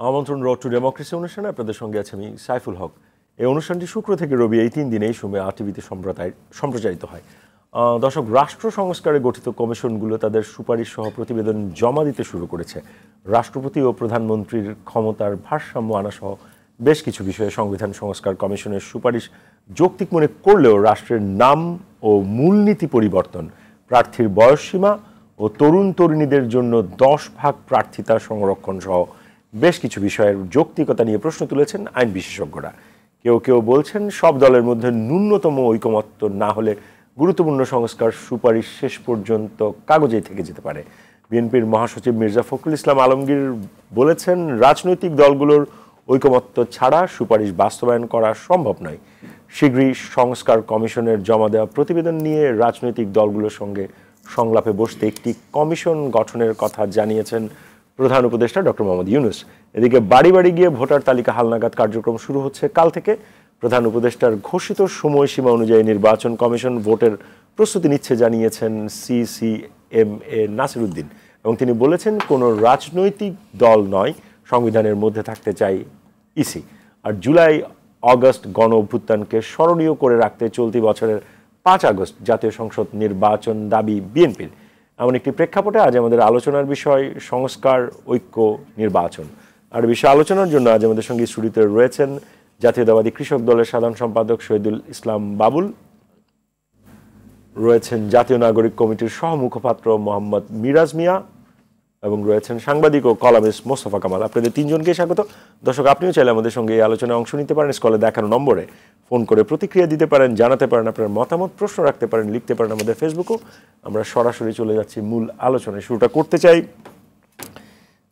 আমন্ত্রণ rod two democracy অনুষ্ঠানে আপনাদের সঙ্গে আছে আমি সাইফুল হক। এই অনুষ্ঠানটি শুক্র থেকে রবি এই 3 দিন এই সময় আরটিভিতে সম্প্রচারিত হয়। দর্শক, রাষ্ট্র সংস্কারে গঠিত কমিশনগুলো তাদের সুপারিশ সহ প্রতিবেদন জমা দিতে শুরু করেছে। রাষ্ট্রপতি ও প্রধানমন্ত্রীর ক্ষমতার ভারসাম্য আনা সহ বেশ কিছু বিষয়ে সংবিধান সংস্কার কমিশনের সুপারিশ যৌক্তিক মনে করলেও রাষ্ট্রের নাম ও মূলনীতি পরিবর্তন, প্রার্থীর বয়সসীমা ও তরুণ তরুণীদের জন্য 10 ভাগ প্রার্থিতা সংরক্ষণ সহ বেশ কিছু বিষয়ের যৌক্তিকতা নিয়ে প্রশ্ন তুলেছেন আইন বিশেষজ্ঞরা। কেউ কেউ বলছেন সব দলের মধ্যে ন্যূনতম ঐকমত্য না হলে গুরুত্বপূর্ণ সংস্কার সুপারিশ শেষ পর্যন্ত কাগজেই থেকে যেতে পারে। বিএনপির মহাসচিব মির্জা ফখরুল ইসলাম আলমগীর বলেছেন, রাজনৈতিক দলগুলোর ঐকমত্য ছাড়া সুপারিশ বাস্তবায়ন করা সম্ভব নয়। শীঘ্রই সংস্কার কমিশনের জমা দেওয়া প্রতিবেদন নিয়ে রাজনৈতিক দলগুলোর সঙ্গে সংলাপে বসতে একটি কমিশন গঠনের কথা জানিয়েছেন প্রধান উপদেষ্টা ডক্টর মোহাম্মদ ইউনূস। এদিকে বাড়ি বাড়ি গিয়ে ভোটার তালিকা হালনাগাদ কার্যক্রম শুরু হচ্ছে কাল থেকে। প্রধান উপদেষ্টার ঘোষিত সময়সীমা অনুযায়ী নির্বাচন কমিশন ভোটের প্রস্তুতি নিচ্ছে জানিয়েছেন সিসিএমএ নাসির উদ্দিন, এবং তিনি বলেছেন কোনো রাজনৈতিক দল নয়, সংবিধানের মধ্যে থাকতে চাই ইসি। আর জুলাই অগস্ট গণ অভ্যুত্থানকে স্মরণীয় করে রাখতে চলতি বছরের 5 আগস্ট জাতীয় সংসদ নির্বাচন দাবি বিএনপির। এমন একটি প্রেক্ষাপটে আজ আমাদের আলোচনার বিষয় সংস্কার, ঐক্য, নির্বাচন। আর বিষয়ে আলোচনার জন্য আজ আমাদের সঙ্গে স্টুডিওতে রয়েছেন জাতীয়তাবাদী কৃষক দলের সাধারণ সম্পাদক শহীদুল ইসলাম বাবুল, রয়েছেন জাতীয় নাগরিক কমিটির সহ মুখপাত্র মোহাম্মদ মিরাজ মিয়া, এবং রয়েছেন সাংবাদিক ও কলামিস্ট মোস্তফা কামাল। আপনাদের তিনজনকে স্বাগত। দর্শক, আপনিও চাইলে আমাদের সঙ্গে এই আলোচনায় অংশ নিতে পারেন। স্কলে দেখানো নম্বরে ফোন করে প্রতিক্রিয়া দিতে পারেন, জানাতে পারেন আপনার মতামত, প্রশ্ন রাখতে পারেন, লিখতে পারেন আমাদের ফেসবুকও। আমরা সরাসরি চলে যাচ্ছি মূল আলোচনায়। শুরুটা করতে চাই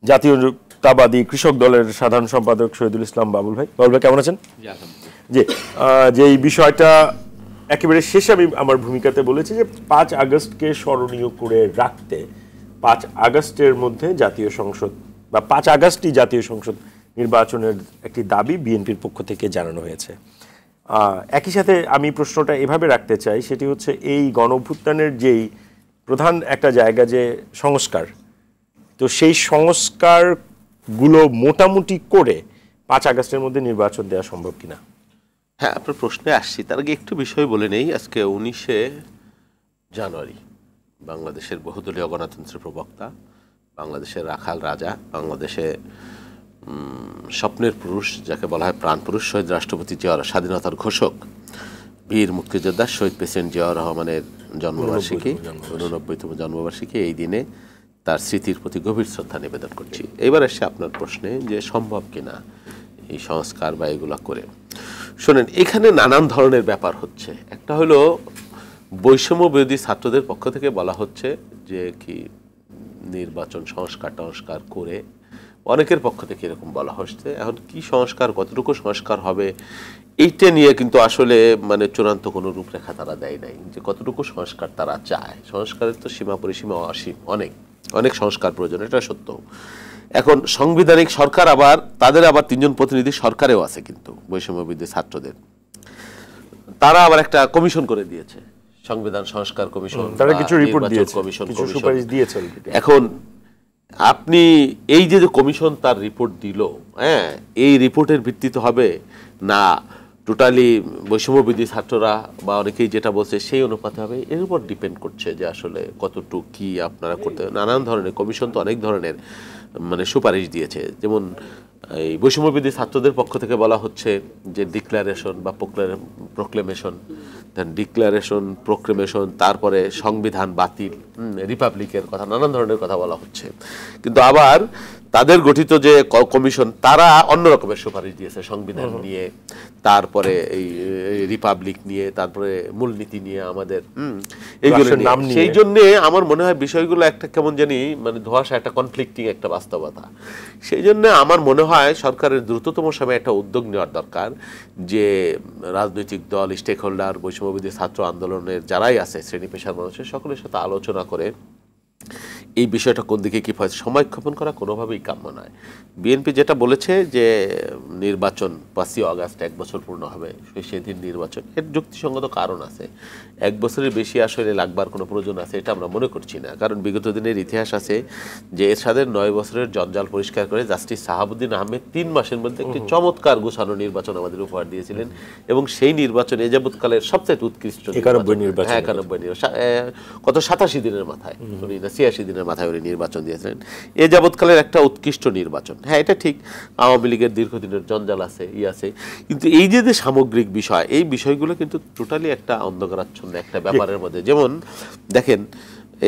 জাতীয়তাবাদী কৃষক দলের সাধারণ সম্পাদক শহীদুল ইসলাম বাবুল ভাই। বাবুল ভাই, কেমন আছেন? জি, যে এই বিষয়টা একেবারে শেষে আমি আমার ভূমিকাতে বলেছি যে 5 আগস্টকে স্মরণীয় করে রাখতে 5 আগস্টের মধ্যে জাতীয় সংসদ বা 5 আগস্টই জাতীয় সংসদ নির্বাচনের একটি দাবি বিএনপির পক্ষ থেকে জানানো হয়েছে। একই সাথে আমি প্রশ্নটা এভাবে রাখতে চাই, সেটি হচ্ছে এই গণ অভ্যুত্থানের যেই প্রধান একটা জায়গা যে সংস্কার, তো সেই সংস্কারগুলো মোটামুটি করে 5 আগস্টের মধ্যে নির্বাচন দেওয়া সম্ভব কিনা? হ্যাঁ, আপনার প্রশ্নে আসছি। তার আগে একটু বিষয় বলে নেই। আজকে 19শে জানুয়ারি বাংলাদেশের বহুদলীয় গণতন্ত্রের প্রবক্তা, বাংলাদেশের রাখাল রাজা, বাংলাদেশে স্বপ্নের পুরুষ যাকে বলা হয় প্রাণ পুরুষ, শহীদ রাষ্ট্রপতি জিয়াউর স্বাধীনতার ঘোষক, বীর মুক্তিযোদ্ধা শহীদ প্রেসিডেন্ট জিয়াউর রহমানের জন্মবার্ষিকী, 89তম জন্মবার্ষিকী। এই দিনে তার স্মৃতির প্রতি গভীর শ্রদ্ধা নিবেদন করছি। এবার এসে আপনার প্রশ্নে যে সম্ভব কিনা এই সংস্কার বা এগুলো করে, শোনেন, এখানে নানান ধরনের ব্যাপার হচ্ছে। একটা হলো বৈষম্য বিরোধী ছাত্রদের পক্ষ থেকে বলা হচ্ছে যে কি নির্বাচন সংস্কার করে, অনেকের পক্ষ থেকে এরকম বলা হচ্ছে। এখন কি সংস্কার, কতটুকু সংস্কার হবে, এইটা নিয়ে কিন্তু আসলে মানে চূড়ান্ত কোনো রূপরেখা তারা দেয় নাই যে কতটুকু সংস্কার তারা চায়। সংস্কারের তো সীমা পরিসীমা অসীম, অনেক সংস্কার প্রয়োজন, এটা সত্য। এখন সাংবিধানিক সরকার আবার তাদের আবার 3 জন প্রতিনিধি সরকারেও আছে, কিন্তু বৈষম্য বিরোধী ছাত্রদের তারা আবার একটা কমিশন করে দিয়েছে, সংবিধান সংস্কার কমিশন, তারা কিছু রিপোর্ট দিয়েছে, কিছু সুপারিশ দিয়েছে। এখন আপনি এই যে কমিশন তার রিপোর্ট দিল, হ্যাঁ, এই রিপোর্টের ভিত্তিতে হবে না টোটালি বৈষম্য বিরোধী ছাত্ররা বা অনেকেই যেটা বলছে সেই অনুপাতে হবে, এর উপর ডিপেন্ড করছে যে আসলে কতটুকু কি আপনারা করতে। নানান ধরনের কমিশন তো অনেক ধরনের মানে সুপারিশ দিয়েছে। যেমন এই বৈষম্য বিরোধী ছাত্রদের পক্ষ থেকে বলা হচ্ছে যে ডিক্লারেশন বা প্রোক্লেমেশন, ডিক্লারেশন, প্রোক্লেমেশন, তারপরে সংবিধান বাতিল, রিপাবলিকের কথা, নানান ধরনের কথা বলা হচ্ছে। কিন্তু আবার তাদের গঠিত যে কমিশন তারা অন্য রকমের সুপারিশ দিয়েছে, সংবিধান নিয়ে, তারপরে এই রিপাবলিক নিয়ে, তারপরে মূলনীতি নিয়ে, আমাদের এইগুলো নিয়ে। সেই জন্য আমার মনে হয় বিষয়গুলো একটা কেমন জানি মানে ধোঁয়াশা, একটা কনফ্লিক্টিং একটা বাস্তবতা। সেই জন্য আমার মনে হয় সরকারের দ্রুততম সময়ে একটা উদ্যোগ নেওয়ার দরকার যে রাজনৈতিক দল, স্টেক হোল্ডার, বৈষম্যবিরোধী ছাত্র আন্দোলনের যারাই আছে, শ্রেণী পেশার মানুষের সকলের সাথে আলোচনা করে এই বিষয়টা কোন দিকে কি হয় সময়ক্ষেপণ করা কোনোভাবেই কাম্য নয়। বিএনপি যেটা বলেছে যে নির্বাচন 5ই আগস্ট 1 বছর পূর্ণ হবে, সেদিন নির্বাচন, এর যুক্তিসঙ্গত কারণ আছে। 1 বছরের বেশি আসলে লাগবার কোনো প্রয়োজন আছে এটা আমরা মনে করছি না, কারণ বিগত দিনের ইতিহাস আছে যে এরশাদের 9 বছরের জঞ্জাল পরিষ্কার করে জাস্টিস সাহাবুদ্দিন আহমেদ 3 মাসের মধ্যে একটি চমৎকার গোছানো নির্বাচন আমাদের উপহার দিয়েছিলেন, এবং সেই নির্বাচন এ যাবৎকালের সবচেয়ে উৎকৃষ্ট 91 নির্বাচন, কত 87 দিনের মাথায় 86 দিনের মাথায় উনি নির্বাচন দিয়েছিলেন, এ যাবৎকালের একটা উৎকৃষ্ট নির্বাচন। হ্যাঁ, এটা ঠিক আওয়ামী লীগের দীর্ঘদিনের জঞ্জাল আছে, আছে, কিন্তু এই যে সামগ্রিক বিষয়, এই বিষয়গুলো কিন্তু টোটালি একটা অন্ধকারাচ্ছন্ন একটা ব্যাপারের মধ্যে। যেমন দেখেন,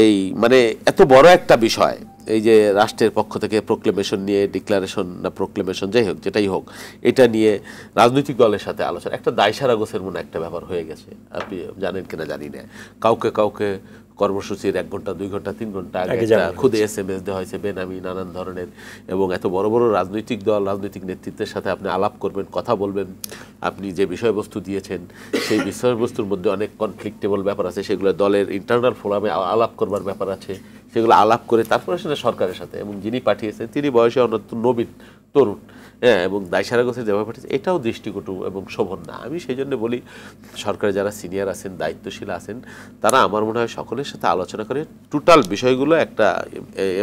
এই মানে এত বড় একটা বিষয়, এই যে রাষ্ট্রের পক্ষ থেকে প্রোক্লেমেশন নিয়ে, ডিক্লারেশন না প্রোক্লেমেশন যাই হোক, যেটাই হোক, এটা নিয়ে রাজনৈতিক দলের সাথে আলোচনা, একটা দায়সারা গোছের মনে একটা ব্যাপার হয়ে গেছে। আপনি জানেন কিনা জানি না, কাউকে কর্মসূচির 1 ঘন্টা 2 ঘন্টা 3 ঘন্টা আগে একটা খুদে SMS দেওয়া হয়েছে বেনামি নানান ধরনের, এবং এত বড় বড় রাজনৈতিক দল, রাজনৈতিক নেতৃত্বের সাথে আপনি আলাপ করবেন, কথা বলবেন, আপনি যে বিষয়বস্তু দিয়েছেন সেই বিষয়বস্তুর মধ্যে অনেক কনফ্লিক্টেবল ব্যাপার আছে, সেগুলো দলের ইন্টারনাল ফোরামে আলাপ করবার ব্যাপার আছে, সেগুলো আলাপ করে তারপরে সেটা সরকারের সাথে, এবং যিনি পাঠিয়েছেন তিনি বয়সে অনন্ত নবীন তরুণ, হ্যাঁ, এবং দায়সারা গোছের যেভাবে পাঠিয়েছে এটাও দৃষ্টিকটু এবং শোভন না। আমি সেই জন্য বলি, সরকারে যারা সিনিয়র আছেন, দায়িত্বশীল আছেন, তারা আমার মনে হয় সকলের সাথে আলোচনা করে টোটাল বিষয়গুলো একটা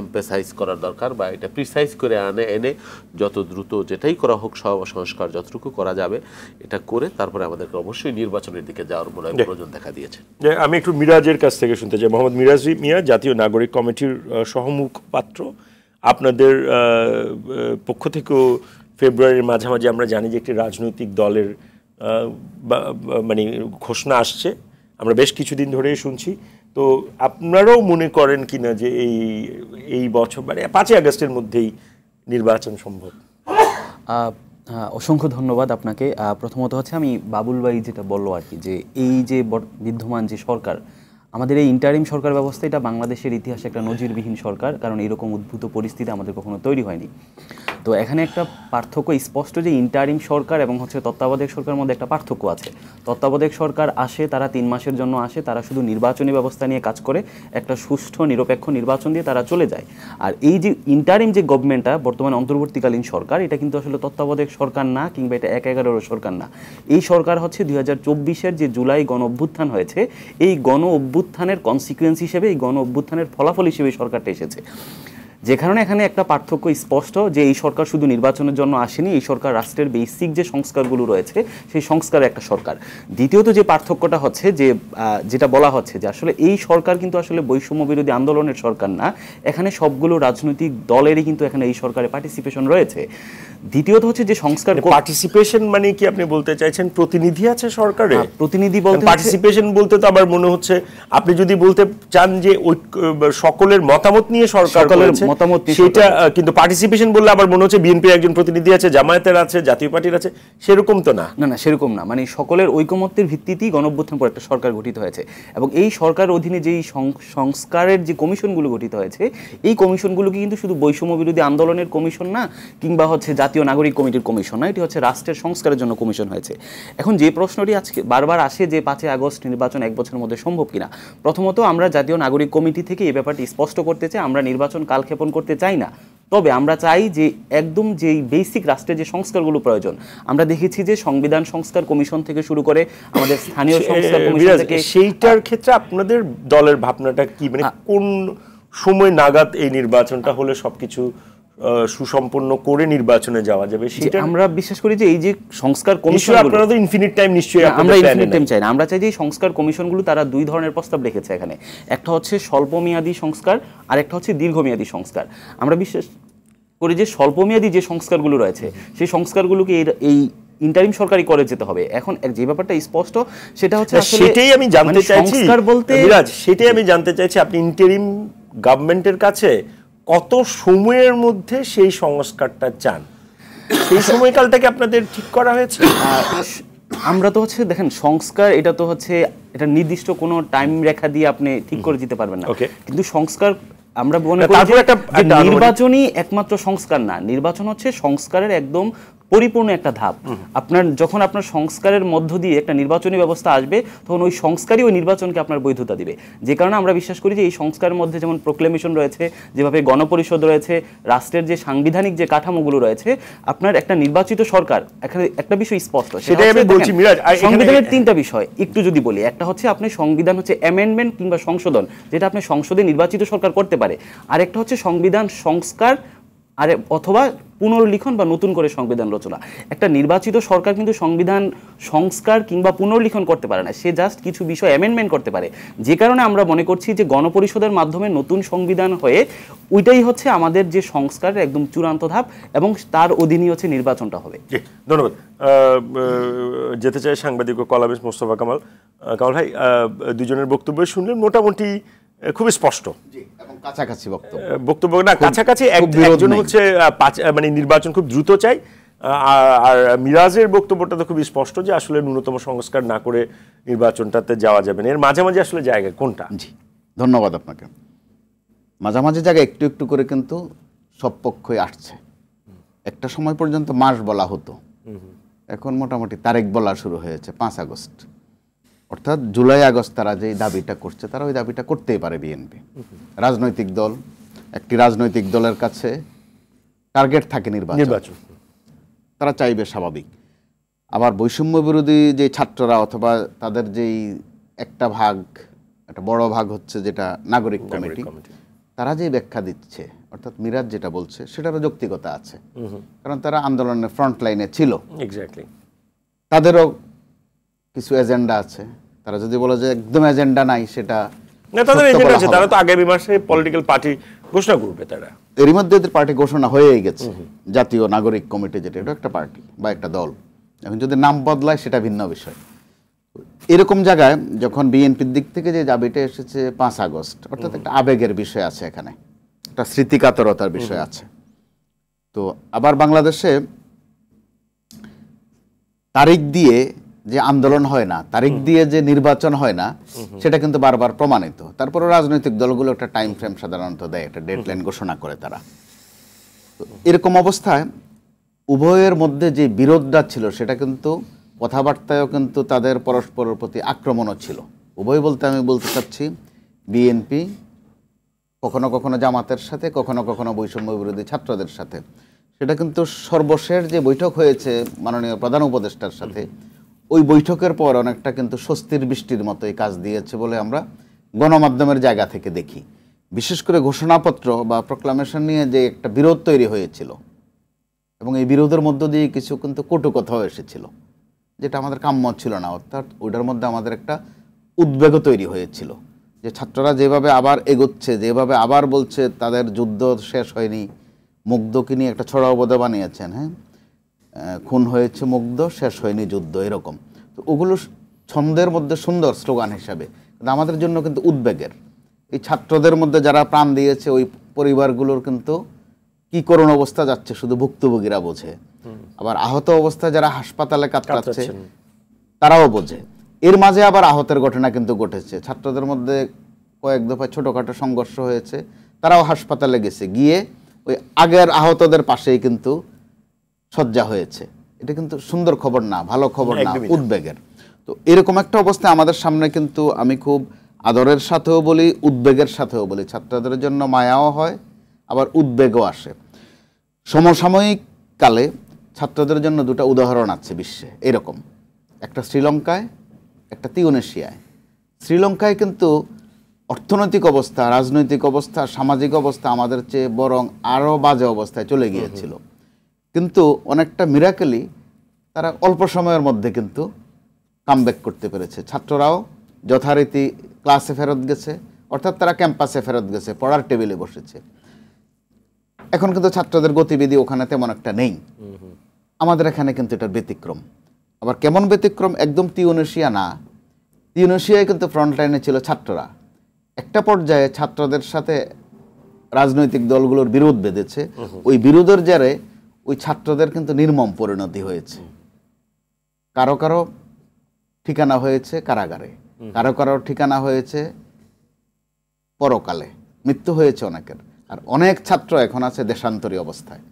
এমফেসাইজ করার দরকার, বা এটা প্রিসাইজ করে এনে যত দ্রুত যেটাই করা হোক, সংস্কার যতটুকু করা যাবে এটা করে তারপরে আমাদেরকে অবশ্যই নির্বাচনের দিকে যাওয়ার মনে হয় প্রয়োজন দেখা দিয়েছে। আমি একটু মিরাজের কাছ থেকে শুনতে চাই। মোহাম্মদ মিরাজ মিয়া, জাতীয় নাগরিক কমিটির সহমুখপাত্র, আপনাদের পক্ষ থেকেও ফেব্রুয়ারির মাঝামাঝি আমরা জানি যে একটি রাজনৈতিক দলের মানে ঘোষণা আসছে, আমরা বেশ কিছুদিন ধরেই শুনছি। তো আপনারাও মনে করেন কিনা যে এই বছর মানে 5ই আগস্টের মধ্যেই নির্বাচন সম্ভব? অসংখ্য ধন্যবাদ আপনাকে। প্রথমত হচ্ছে আমি বাবুল ভাই যেটা বললো আর কি, যে এই যে বিদ্যমান যে সরকার, আমাদের এই ইন্টারিম সরকার ব্যবস্থা, এটা বাংলাদেশের ইতিহাসে একটা নজিরবিহীন সরকার, কারণ এরকম উদ্ভূত পরিস্থিতি আমাদের কখনো তৈরি হয়নি। তো এখানে একটা পার্থক্য স্পষ্ট যে ইন্টারিম সরকার এবং হচ্ছে তত্ত্বাবধায়ক সরকারের মধ্যে একটা পার্থক্য আছে। তত্ত্বাবধায়ক সরকার আসে, তারা 3 মাসের জন্য আসে, তারা শুধু নির্বাচনী ব্যবস্থা নিয়ে কাজ করে, একটা সুষ্ঠু নিরপেক্ষ নির্বাচন দিয়ে তারা চলে যায়। আর এই যে ইন্টারিম যে গভর্নমেন্টটা বর্তমানে অন্তর্বর্তীকালীন সরকার, এটা কিন্তু আসলে তত্ত্বাবধায়ক সরকার না, কিংবা এটা 1/11 সরকার না। এই সরকার হচ্ছে 2024-এর যে জুলাই গণ অভ্যুত্থান হয়েছে, এই গণ অভ্যুত্থানের কনসিকুয়েন্স হিসেবে, এই গণ অভ্যুত্থানের ফলাফল হিসেবে সরকারটা এসেছে। যে কারণে এখানে একটা পার্থক্য স্পষ্ট যে এই সরকার শুধু নির্বাচনের জন্য আসেনি, এই সরকার রাষ্ট্রের বেসিক যে সংস্কারগুলো রয়েছে সেই সংস্কারের একটা সরকার। দ্বিতীয়ত যে পার্থক্যটা হচ্ছে যে যেটা বলা হচ্ছে যে আসলে এই সরকার কিন্তু আসলে বৈষম্য বিরোধী আন্দোলনের সরকার না, এখানে সবগুলো রাজনৈতিক দলেরই কিন্তু এখানে এই সরকারে পার্টিসিপেশন রয়েছে। দ্বিতীয়ত হচ্ছে যে সংস্কার পার্টিসিপেশন মানে কি আপনি বলতে চাইছেন প্রতিনিধি আছে সরকারে? প্রতিনিধি বলতে পার্টিসিপেশন বলতে তো আবার মনে হচ্ছে আপনি যদি বলতে চান যে সকলের মতামত নিয়ে সরকার করেছে সেটা, কিন্তু পার্টিসিপেশন বললে আবার মনে হচ্ছে বিএনপির একজন প্রতিনিধি আছে, জামায়াতের আছে, জাতীয় পার্টির আছে, সেরকম তো না। না, সেরকম না। মানে সকলের ঐকমত্যের ভিত্তিতেই গণঅভ্যুত্থান পর একটা সরকার গঠিত হয়েছে, এবং এই সরকারের অধীনে যেই সংস্কারের যে কমিশনগুলো গঠিত হয়েছে, এই কমিশনগুলোকে কিন্তু শুধু বৈষম্য বিরোধী আন্দোলনের কমিশন না, কিংবা হচ্ছে জাতীয় নাগরিক কমিটির কমিশন না, এটি হচ্ছে রাষ্ট্রের সংস্কারের জন্য কমিশন হয়েছে। এখন যে প্রশ্নটি আজকে বারবার আসে যে 5ই আগস্ট নির্বাচন 1 বছরের মধ্যে সম্ভব কিনা, প্রথমত আমরা জাতীয় নাগরিক কমিটি থেকে এই ব্যাপারটি স্পষ্ট করতে চাই, আমরা নির্বাচন কালক্ষেপণ করতে চাই না। তবে আমরা চাই যে একদম যেই বেসিক রাষ্ট্রের যে সংস্কারগুলো প্রয়োজন, আমরা দেখেছি যে সংবিধান সংস্কার কমিশন থেকে শুরু করে আমাদের স্থানীয় সংস্কার কমিশন থেকে, সেইটার ক্ষেত্রে আপনাদের দলের ভাবনাটা কি, মানে কোন সময় নাগাদ এই নির্বাচনটা হলে সবকিছু সুসম্পন্ন করে নির্বাচনে যাওয়া যাবে? সেটা আমরা বিশ্বাস করি যে এই যে সংস্কার কমিশন, আপনারা তো ইনফিনিট টাইম নিশ্চয়ই, আমরা ইনফিনিট টাইম চাই না, আমরা চাই যে সংস্কার কমিশনগুলো তারা 2 ধরনের প্রস্তাব রেখেছে এখানে, একটা হচ্ছে স্বল্পমেয়াদী সংস্কার আর একটা হচ্ছে দীর্ঘমেয়াদী সংস্কার। আমরা বিশ্বাস করি যে স্বল্পমেয়াদী যে সংস্কারগুলো রয়েছে সেই সংস্কারগুলোকে এই ইন্টারিম সরকারই করে যেতে হবে। এখন যে ব্যাপারটা স্পষ্ট সেটা হচ্ছে সেটাই আমি জানতে চাইছি সংস্কার বলতে, বিরাজ সেটাই আমি জানতে চাইছি আপনি ইন্টারিম গভর্নমেন্টের কাছে কত সময়ের মধ্যে সেই সংস্কারটা চান, সেই সময়কালটাকে আপনাদের ঠিক করা হয়েছে? আমরা তো হচ্ছে দেখেন, সংস্কার এটা তো হচ্ছে এটা নির্দিষ্ট কোনো টাইম রেখা দিয়ে আপনি ঠিক করে দিতে পারবেন না, কিন্তু সংস্কার আমরা মনে করি যে নির্বাচনই একমাত্র সংস্কার না, নির্বাচন হচ্ছে সংস্কারের একদম পরিপূর্ণ একটা ধাপ। যখন আপনার সংস্কারের মধ্য দিয়ে একটা নির্বাচনী ব্যবস্থা আসবে, তখন ওই সংস্কারই ওই নির্বাচনকে আপনার বৈধতা দিবে। যে কারণে আমরা বিশ্বাস করি যে এই সংস্কারের মধ্যে যেমন প্রোক্লেমেশন রয়েছে, যেভাবে গণপরিষদ রয়েছে, রাষ্ট্রের যে সাংবিধানিক যে কাঠামোগুলো রয়েছে, আপনার একটা নির্বাচিত সরকার, এখানে একটা বিষয় স্পষ্ট, সেটাই আমি বলছি মিরাজ। সংবিধানের তিনটা বিষয় একটু যদি বলি, একটা হচ্ছে আপনি সংবিধান হচ্ছে অ্যামেন্ডমেন্ট কিংবা সংশোধন, যেটা আপনি সংসদে নির্বাচিত সরকার করতে পারে, আর একটা হচ্ছে সংবিধান সংস্কার আর অথবা পুনর্লিখন বা নতুন করে সংবিধান রচনা। একটা নির্বাচিত সরকার কিন্তু সংবিধান সংস্কার কিংবা পুনর্লিখন করতে পারে না, সে জাস্ট কিছু বিষয় অ্যামেন্ডমেন্ট করতে পারে। যে কারণে আমরা মনে করছি যে গণপরিষদের মাধ্যমে নতুন সংবিধান হয়ে ওইটাই হচ্ছে আমাদের যে সংস্কারের একদম চূড়ান্ত ধাপ, এবং তার অধীনই হচ্ছে নির্বাচনটা হবে। ধন্যবাদ। যেতে চাই সাংবাদিক ও কলামিস্ট মোস্তফা কামাল। কামাল ভাই, দুজনের বক্তব্য শুনলেন, মোটামুটি খুবই স্পষ্ট কাছাকাছি বক্তব্য না, কাছাকাছি। একজন হচ্ছে মানে নির্বাচন খুব দ্রুত চাই, আর মিরাজের বক্তব্যটা তো খুবই স্পষ্ট যে আসলে ন্যূনতম সংস্কার না করে নির্বাচনটাতে যাওয়া যাবে না। এর মাঝামাঝি আসলে জায়গা কোনটা? জি, ধন্যবাদ আপনাকে। মাঝামাঝি জায়গা একটু একটু করে কিন্তু সব পক্ষই আসছে। একটা সময় পর্যন্ত মাস বলা হতো, এখন মোটামুটি তারিখ বলা শুরু হয়েছে 5 আগস্ট, অর্থাৎ জুলাই আগস্ট তারা যে দাবিটা করছে, তারা ওই দাবিটা করতেই পারে। বিএনপি রাজনৈতিক দল, একটি রাজনৈতিক দলের কাছে টার্গেট থাকে নির্বাচন, তারা চাইবে, স্বাভাবিক। আবার বৈষম্য বিরোধী যে ছাত্ররা অথবা তাদের যেই একটা বড় ভাগ হচ্ছে যেটা নাগরিক কমিটি, তারা যে ব্যাখ্যা দিচ্ছে, অর্থাৎ মিরাজ যেটা বলছে সেটারও যৌক্তিকতা আছে, কারণ তারা আন্দোলনের ফ্রন্ট লাইনে ছিল। এক্স্যাক্টলি, তাদেরও কিছু এজেন্ডা আছে। তারা যদি বলে যে একদম এজেন্ডা নাই, সেটা না, তাদের এজেন্ডা আছে, তারা তো আগামী মাসে পলিটিক্যাল পার্টি ঘোষণা করবে। তারা এরই মধ্যে পার্টি ঘোষণা হয়েই গেছে, জাতীয় নাগরিক কমিটি, যেটা এটা একটা পার্টি বা একটা দল। এখন যদি নাম বদলায় সেটা ভিন্ন বিষয়। এরকম জায়গায় যখন বিএনপির দিক থেকে যে দাবিটা এসেছে 5 আগস্ট, অর্থাৎ একটা আবেগের বিষয় আছে, এখানে একটা স্মৃতিকাতরতার বিষয় আছে। তো আবার বাংলাদেশে তারিখ দিয়ে যে আন্দোলন হয় না, তারিখ দিয়ে যে নির্বাচন হয় না, সেটা কিন্তু বারবার প্রমাণিত। তারপরে রাজনৈতিক দলগুলো একটা টাইম ফ্রেম সাধারণত দেয়, একটা ডেডলাইন ঘোষণা করে তারা। এরকম অবস্থায় উভয়ের মধ্যে যে বিরোধটা ছিল, সেটা কিন্তু কথাবার্তায়ও কিন্তু তাদের পরস্পরের প্রতি আক্রমণও ছিল। উভয় বলতে আমি বলতে চাচ্ছি, বিএনপি কখনো কখনো জামাতের সাথে, কখনো কখনো বৈষম্য বিরোধী ছাত্রদের সাথে। সেটা কিন্তু সর্বশেষ যে বৈঠক হয়েছে মাননীয় প্রধান উপদেষ্টার সাথে, ওই বৈঠকের পর অনেকটা কিন্তু স্বস্তির বৃষ্টির মতোই কাজ দিয়েছে বলে আমরা গণমাধ্যমের জায়গা থেকে দেখি। বিশেষ করে ঘোষণাপত্র বা প্রোক্লামেশন নিয়ে যে একটা বিরোধ তৈরি হয়েছিল, এবং এই বিরোধের মধ্য দিয়ে কিছু কিন্তু কটু কথাও এসেছিল, যেটা আমাদের কাম্য ছিল না। অর্থাৎ ওইটার মধ্যে আমাদের একটা উদ্বেগও তৈরি হয়েছিল যে ছাত্ররা যেভাবে আবার এগোচ্ছে, যেভাবে আবার বলছে তাদের যুদ্ধ শেষ হয়নি, মুগ্ধকে নিয়ে একটা ছড়া অবধ বানিয়েছেন, হ্যাঁ, খুন হয়েছে মুগ্ধ, শেষ হয়নি যুদ্ধ, এরকম। তো ওগুলো ছন্দের মধ্যে সুন্দর স্লোগান হিসাবে, কিন্তু আমাদের জন্য কিন্তু উদ্বেগের। এই ছাত্রদের মধ্যে যারা প্রাণ দিয়েছে, ওই পরিবারগুলোর কিন্তু কি করুণ অবস্থা যাচ্ছে শুধু ভুক্তভোগীরা বোঝে। আবার আহত অবস্থায় যারা হাসপাতালে কাতরাচ্ছে তারাও বোঝে। এর মাঝে আবার আহতের ঘটনা কিন্তু ঘটেছে। ছাত্রদের মধ্যে কয়েক দফায় ছোটোখাটো সংঘর্ষ হয়েছে, তারাও হাসপাতালে গেছে, গিয়ে ওই আগের আহতদের পাশেই কিন্তু শয্যা হয়েছে। এটা কিন্তু সুন্দর খবর না, ভালো খবর না, উদ্বেগের। তো এরকম একটা অবস্থা আমাদের সামনে কিন্তু আমি খুব আদরের সাথেও বলি, উদ্বেগের সাথেও বলি। ছাত্রদের জন্য মায়াও হয়, আবার উদ্বেগও আসে। সমসাময়িক কালে ছাত্রদের জন্য দুটো উদাহরণ আছে বিশ্বে এরকম, একটা শ্রীলঙ্কায়, একটা তিউনেশিয়ায়। শ্রীলঙ্কায় কিন্তু অর্থনৈতিক অবস্থা, রাজনৈতিক অবস্থা, সামাজিক অবস্থা আমাদের চেয়ে বরং আরও বাজে অবস্থায় চলে গিয়েছিল, কিন্তু অনেকটা মিরাকেলি তারা অল্প সময়ের মধ্যে কিন্তু কামব্যাক করতে পেরেছে। ছাত্ররাও যথারীতি ক্লাসে ফেরত গেছে, অর্থাৎ তারা ক্যাম্পাসে ফেরত গেছে, পড়ার টেবিলে বসেছে। এখন কিন্তু ছাত্রদের গতিবিধি ওখানে তেমন একটা নেই। আমাদের এখানে কিন্তু এটা ব্যতিক্রম। আবার কেমন ব্যতিক্রম, একদম তিউনেশিয়া না, তিউনেশিয়ায় কিন্তু ফ্রন্টলাইনে ছিল ছাত্ররা। একটা পর্যায়ে ছাত্রদের সাথে রাজনৈতিক দলগুলোর বিরোধ বেঁধেছে, ওই বিরোধের জেরে ওই ছাত্রদের কিন্তু নির্মম পরিণতি হয়েছে। কারো কারো ঠিকানা হয়েছে কারাগারে, কারো কারো ঠিকানা হয়েছে পরকালে, মৃত্যু হয়েছে অনেকের। আর অনেক ছাত্র এখন আছে দেশান্তরী অবস্থায়।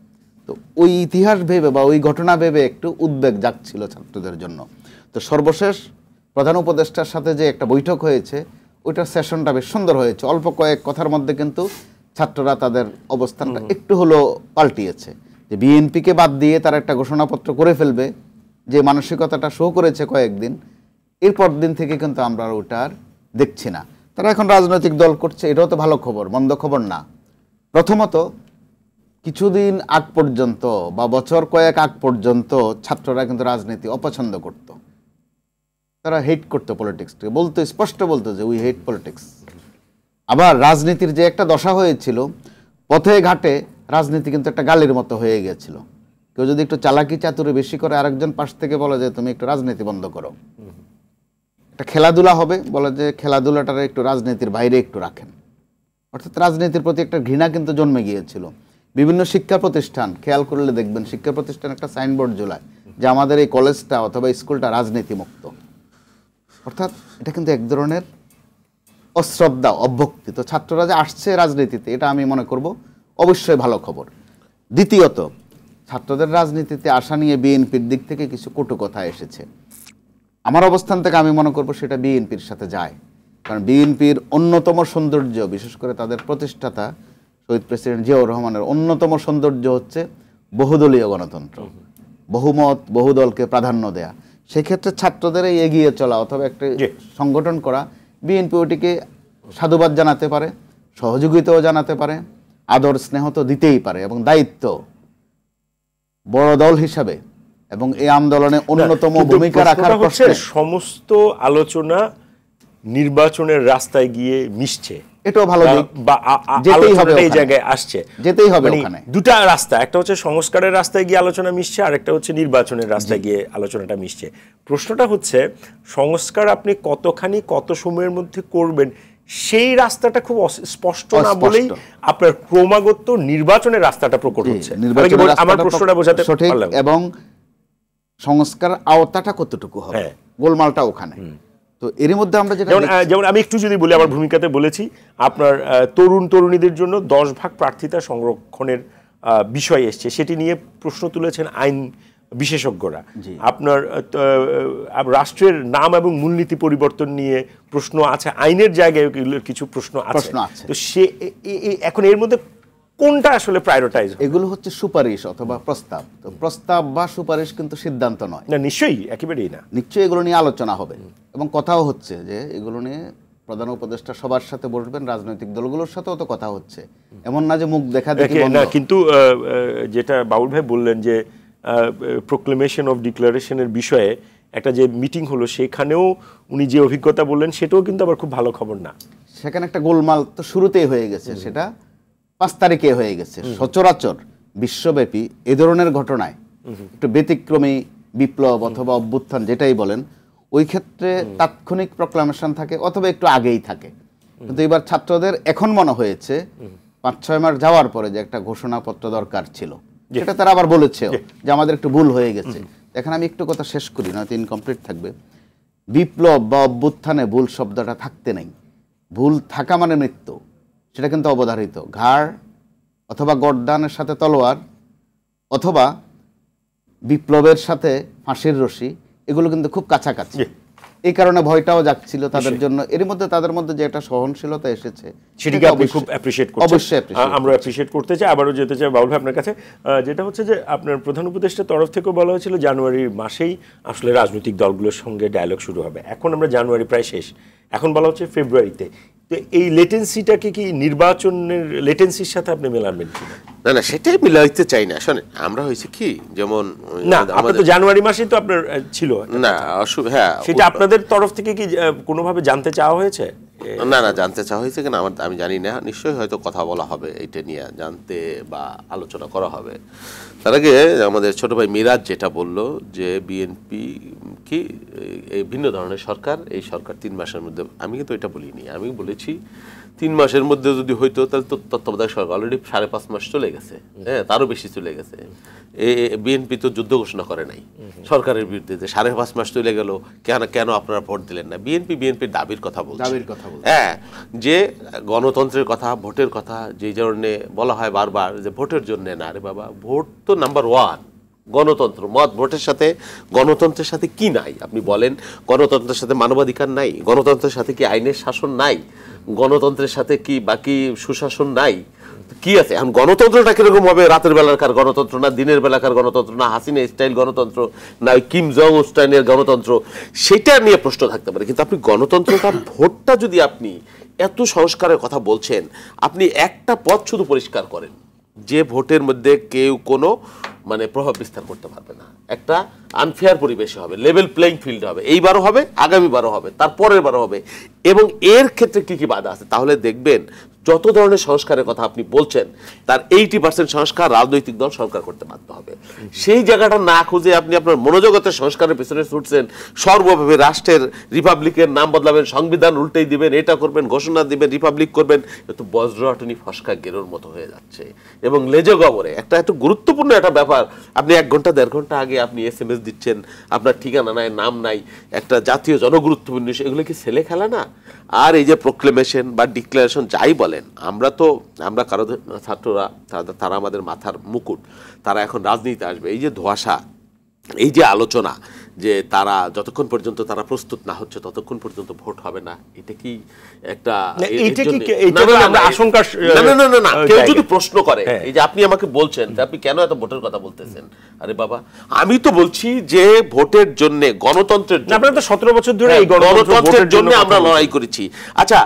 তো ওই ইতিহাস ভেবে বা ওই ঘটনা ভেবে একটু উদ্বেগ জাগছিল ছাত্রদের জন্য। তো সর্বশেষ প্রধান উপদেষ্টার সাথে যে একটা বৈঠক হয়েছে, ওইটার সেশনটা বেশ সুন্দর হয়েছে। অল্প কয়েক কথার মধ্যে কিন্তু ছাত্ররা তাদের অবস্থানটা একটু হলো পাল্টিয়েছে, যে বিএনপিকে বাদ দিয়ে তারা একটা ঘোষণাপত্র করে ফেলবে, যে মানসিকতাটা শো করেছে কয়েকদিন, এরপর দিন থেকে কিন্তু আমরা ওটা আর দেখছি না। তারা এখন রাজনৈতিক দল করছে, এটাও তো ভালো খবর, মন্দ খবর না। প্রথমত কিছুদিন আগ পর্যন্ত বা বছর কয়েক আগ পর্যন্ত ছাত্ররা কিন্তু রাজনীতি অপছন্দ করত, তারা হেট করতো পলিটিক্সকে, বলতো, স্পষ্ট বলতো যে উই হেট পলিটিক্স। আবার রাজনীতির যে একটা দশা হয়েছিল, পথে ঘাটে রাজনীতি কিন্তু একটা গালির মতো হয়ে গিয়েছিল। কেউ যদি একটু চালাকি চাতুরি বেশি করে, আরেকজন পাশ থেকে বলে যে তুমি একটু রাজনীতি বন্ধ করো। একটা খেলাধুলা হবে, বলে যে খেলাধুলাটারে একটু রাজনীতির বাইরে একটু রাখেন। অর্থাৎ রাজনীতির প্রতি একটা ঘৃণা কিন্তু জন্মে গিয়েছিল। বিভিন্ন শিক্ষা প্রতিষ্ঠান খেয়াল করলে দেখবেন, শিক্ষা প্রতিষ্ঠান একটা সাইনবোর্ড ঝোলায় যে আমাদের এই কলেজটা অথবা স্কুলটা রাজনীতি মুক্ত। অর্থাৎ এটা কিন্তু এক ধরনের অশ্রদ্ধা, অভক্তি। তো ছাত্ররা যে আসছে রাজনীতিতে, এটা আমি মনে করব অবশ্যই ভালো খবর। দ্বিতীয়ত, ছাত্রদের রাজনীতিতে আসা নিয়ে বিএনপির দিক থেকে কিছু কটু কথা এসেছে। আমার অবস্থান থেকে আমি মনে করব সেটা বিএনপির সাথে যায়। কারণ বিএনপির অন্যতম সৌন্দর্য, বিশেষ করে তাদের প্রতিষ্ঠাতা শহীদ প্রেসিডেন্ট জিয়াউর রহমানের অন্যতম সৌন্দর্য হচ্ছে বহুদলীয় গণতন্ত্র, বহুমত, বহুদলকে প্রাধান্য দেয়া। সেক্ষেত্রে ছাত্রদের এই এগিয়ে চলা অথবা একটা সংগঠন করা, বিএনপি ওটিকে সাধুবাদ জানাতে পারে, সহযোগিতাও জানাতে পারে, আদর স্নেহ তো দিতেই পারে, এবং দায়িত্ব বড় দল হিসাবে এবং এই আন্দোলনে অন্যতম ভূমিকা রাখার প্রশ্নে সমস্ত আলোচনা নির্বাচনের রাস্তায় গিয়ে মিশছে, এটাও ভালো দিক, বা যেতেই হবে এই জায়গায় আসছে, যেতেই হবে ওখানে। দুটা রাস্তা, একটা হচ্ছে সংস্কারের রাস্তায় গিয়ে আলোচনা মিশছে, আর একটা হচ্ছে নির্বাচনের রাস্তায় গিয়ে আলোচনাটা মিশছে। প্রশ্নটা হচ্ছে সংস্কার আপনি কতখানি কত সময়ের মধ্যে করবেন, সেই রাস্তাটা খুব স্পষ্ট না বলেই আপনার ক্রমাগত নির্বাচনের রাস্তাটা প্রকট হচ্ছে। আমার প্রশ্নটা বোঝাতে সঠিক, এবং সংস্কার আওতাটা কতটুকু হবে, গোলমালটা ওখানে। তো এর মধ্যে আমরা যেমন আমি একটু যদি বলি, আমার ভূমিকাতে বলেছি আপনার তরুণ তরুণীদের জন্য 10 ভাগ প্রার্থিতা সংরক্ষণের বিষয় এসছে, সেটি নিয়ে প্রশ্ন তুলেছেন আইন বিশেষজ্ঞরা। আপনার রাষ্ট্রের নাম এবং মূলনীতি পরিবর্তন নিয়ে প্রশ্ন আছে, আইনের জায়গায় কিছু প্রশ্ন আছে। তো সে এখন এর মধ্যে কোনটা আসলে প্রায়োরিটাইজ? এগুলো হচ্ছে সুপারিশ অথবা প্রস্তাব। তো প্রস্তাব বা সুপারিশ কিন্তু সিদ্ধান্ত নয়। না, নিশ্চয়ই, একেবারেই না। নিশ্চয়ই এগুলো নিয়ে আলোচনা হবে, এবং কথাও হচ্ছে যে এগুলো নিয়ে প্রধান উপদেষ্টা সবার সাথে বসবেন, রাজনৈতিক দলগুলোর সাথেও তো কথা হচ্ছে। এমন না যে মুখ দেখা দেখি না, কিন্তু যেটা বাবুল ভাই বললেন যে প্রোক্লেমেশন অফ ডিক্লারেশনের বিষয়ে একটা যে মিটিং হলো, সেখানেও উনি যে অভিজ্ঞতা বললেন, সেটাও কিন্তু আবার খুব ভালো খবর না। সেখানে একটা গোলমাল তো শুরুতেই হয়ে গেছে, সেটা 5 তারিখে হয়ে গেছে। সচরাচর বিশ্বব্যাপী এ ধরনের ঘটনায় একটু ব্যতিক্রমী বিপ্লব অথবা অভ্যুত্থান যেটাই বলেন, ওই ক্ষেত্রে তাৎক্ষণিক প্রোক্লামেশন থাকে অথবা একটু আগেই থাকে। কিন্তু এবার ছাত্রদের এখন মনে হয়েছে 5-6 মাস যাওয়ার পরে যে একটা ঘোষণাপত্র দরকার ছিল, সেটা তারা আবার বলেছে যে আমাদের একটু ভুল হয়ে গেছে। এখন আমি একটু কথা শেষ করি, নয়তো ইনকমপ্লিট থাকবে। বিপ্লব বা অভ্যুত্থানে ভুল শব্দটা থাকতে নেই। ভুল থাকা মানে মৃত্যু, সেটা কিন্তু অবধারিত। ঘাড় অথবা গর্দানের সাথে তলোয়ার, অথবা বিপ্লবের সাথে ফাঁসির রশি, এগুলো কিন্তু খুব কাছাকাছি। এই কারণে ভয়টাও যাচ্ছিল তাদের জন্য। এর মধ্যে তাদের মধ্যে যে একটা সহনশীলতা এসেছে, সেটাকে আপনি খুব অ্যাপ্রিশিয়েট করছেন। অবশ্যই আমরা অ্যাপ্রিশিয়েট করতে চাই। আবারও যেতে চাই বাবুল ভাই আপনার কাছে, যেটা হচ্ছে যে আপনার প্রধান উপদেষ্টার তরফ থেকেও বলা হয়েছিল জানুয়ারি মাসেই আসলে রাজনৈতিক দলগুলোর সঙ্গে ডায়ালগ শুরু হবে। এখন আমরা জানুয়ারি প্রায় শেষ, এখন বলা হচ্ছে ফেব্রুয়ারিতে। তো এই লেটেন্সিটাকে কি নির্বাচনের লেটেন্সির সাথে আপনি মেলাবেন কিনা? না না, সেটাই মিলাইতে চাই না। শোনেন, আমরা হয়েছে কি, যেমন না, আপনার তো জানুয়ারি মাসেই তো আপনার ছিল না, হ্যাঁ, সেটা আপনাদের তরফ থেকে কি কোনোভাবে জানতে চাওয়া হয়েছে? না না, জানতে চাওয়া হয়েছে কিনা আমি জানি না। নিশ্চয়ই হয়তো কথা বলা হবে এইটা নিয়ে, জানতে বা আলোচনা করা হবে। তার আগে আমাদের ছোট ভাই মিরাজ যেটা বলল যে বিএনপি কি ভিন্ন ধরনের সরকার, এই সরকার 3 মাসের মধ্যে, আমি কিন্তু এটা বলিনি। আমি বলেছি 3 মাসের মধ্যে যদি হইতো তাহলে তো তত্ত্বাবধায়ক সরকার অলরেডি 5.5 মাস চলে গেছে, হ্যাঁ তারও বেশি চলে গেছে। বিএনপি তো যুদ্ধ ঘোষণা করে নাই সরকারের বিরুদ্ধে, যে 5.5 মাস চলে গেল কেন আপনারা ভোট দিলেন না। বিএনপির দাবির কথা বলছে, হ্যাঁ যে গণতন্ত্রের কথা, ভোটের কথা, যে জন্য বলা হয় বারবার যে ভোটের জন্য না। আরে বাবা, ভোট তো নাম্বার 1, গণতন্ত্র মত ভোটের সাথে গণতন্ত্রের সাথে কি নাই আপনি বলেন? গণতন্ত্রের সাথে মানবাধিকার নাই? গণতন্ত্রের সাথে কি আইনের শাসন নাই? গণতন্ত্রের সাথে কি বাকি সুশাসন নাই? কি আছে এখন? গণতন্ত্রটা কিরকম হবে? রাতের বেলাকার গণতন্ত্র না দিনের বেলাকার গণতন্ত্র, না হাসিনা স্টাইল গণতন্ত্র, না কিম জং স্টাইলের গণতন্ত্র, সেটা নিয়ে প্রশ্ন থাকতে পারে। কিন্তু আপনি গণতন্ত্রটা, ভোটটা যদি আপনি এত সংস্কারের কথা বলছেন, আপনি একটা পথ শুধু পরিষ্কার করেন যে ভোটের মধ্যে কেউ কোনো মানে প্রভাব বিস্তার করতে পারবে না, একটা আনফেয়ার পরিবেশে হবে, লেভেল প্লেইং ফিল্ড হবে। এইবারও হবে, আগামীবারও হবে, তারপরের বারও হবে। এবং এর ক্ষেত্রে কি কি বাধা আছে তাহলে দেখবেন যত ধরনের সংস্কারের কথা আপনি বলছেন তার 80% সংস্কার রাজনৈতিক দল সরকার করতে বাধ্য হবে। সেই জায়গাটা না খুঁজে আপনি আপনার মনোজগতের সংস্কারের পেছনে ছুটছেন, সর্বভাবে রাষ্ট্রের রিপাবলিকের নাম বদলাবেন, সংবিধান উল্টেই দিবেন, এটা করবেন, ঘোষণা দিবেন, রিপাবলিক করবেন। এত বজ্রহাটনি ফসকা গেরোর মতো হয়ে যাচ্ছে এবং লেজে গবরে একটা এত গুরুত্বপূর্ণ একটা ব্যাপার। আপনি 1 ঘন্টা 1.5 ঘন্টা আগে আপনি SMS দিচ্ছেন, আপনার ঠিকানা নাই, নাম নাই, একটা জাতীয় জনগুরুত্বপূর্ণ বিষয়, এগুলো কি ছেলে খেলা না? আর এই যে প্রোক্লেমেশন বা ডিক্লারেশন যাই বলেন, আমরা কারো ছাত্ররা তারা আমাদের মাথার মুকুট, তারা এখন রাজনীতিতে আসবে। এই যে ধোঁয়াশা, এই যে আলোচনা, যে তারা যতক্ষণ পর্যন্ত তারা প্রস্তুত না হচ্ছে ততক্ষণ পর্যন্ত ভোট হবে না, এটা কি একটা আশঙ্কা? না, কেউ যদি প্রশ্ন করে এই যে আপনি আমাকে বলছেন আপনি কেন এত ভোটের কথা বলতেছেন, আরে বাবা আমি তো বলছি যে ভোটের জন্য, গণতন্ত্রের জন্য, আপনারা তো 17 বছর ধরে এই গণতন্ত্রের জন্য আমরা লড়াই করেছি। আচ্ছা,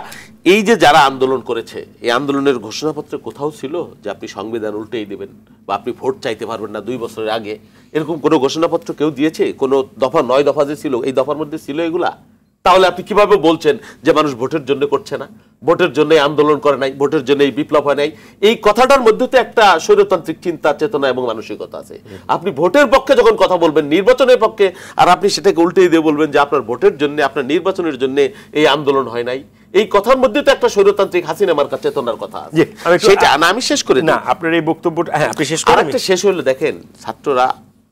এই যে যারা আন্দোলন করেছে, এই আন্দোলনের ঘোষণাপত্রে কোথাও ছিল যে আপনি সংবিধান উল্টেই দেবেন বা আপনি ভোট চাইতে পারবেন না 2 বছরের আগে? এরকম কোনো ঘোষণাপত্র কেউ দিয়েছে? কোনো দফা 9 দফা যে ছিল, এই দফার মধ্যে ছিল এগুলা? তাহলে আপনি কিভাবে বলছেন যে মানুষ ভোটের জন্য করছে না, ভোটের জন্য আন্দোলন করে নাই, ভোটের জন্য এই বিপ্লব হয় নাই? এই কথাটার মধ্যে তো একটা স্বৈরতান্ত্রিক চিন্তা, চেতনা এবং মানসিকতা আছে। আপনি ভোটের পক্ষে যখন কথা বলবেন, নির্বাচনের পক্ষে, আর আপনি সেটাকে উল্টেই দিয়ে বলবেন যে আপনার ভোটের জন্য, আপনার নির্বাচনের জন্য এই আন্দোলন হয় নাই। এই কথার মধ্যে তো একটা স্বৈরতান্ত্রিক হাসিনা মার্কা চেতনার কথা আছে। সেটা না, আমি শেষ করে না, আপনার এই বক্তব্যটা আপনি শেষ করেন। আরেকটা শেষ হলো, দেখেন ছাত্ররা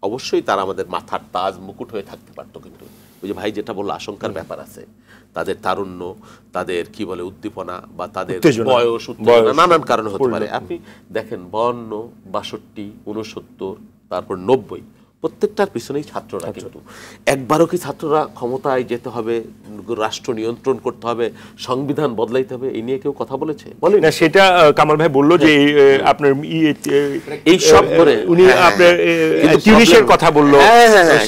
অবশ্যই তারা আমাদের মাথার তাজ, মুকুট হয়ে থাকতে পারতো, কিন্তু ওই যে ভাই যেটা বললো আশঙ্কার ব্যাপার আছে, তাদের তারুণ্য, তাদের কি বলে উদ্দীপনা, বা তাদের বয়স, উত্তেজনা, নানান কারণে হতে পারে। আপনি দেখেন 52, 62, 69, তারপর 90, প্রত্যেকটার পিছনেই ছাত্ররা। কিন্তু একবারও কি ছাত্ররা ক্ষমতায় যেতে হবে, রাষ্ট্র নিয়ন্ত্রণ করতে হবে, সংবিধান বদলাইতে হবে, এই নিয়ে কেউ কথা বলেছে? বলেন না, সেটা কামাল ভাই বললো যে আপনার এই সব করে উনি আপনার টিউনিশিয়ার কথা বললো,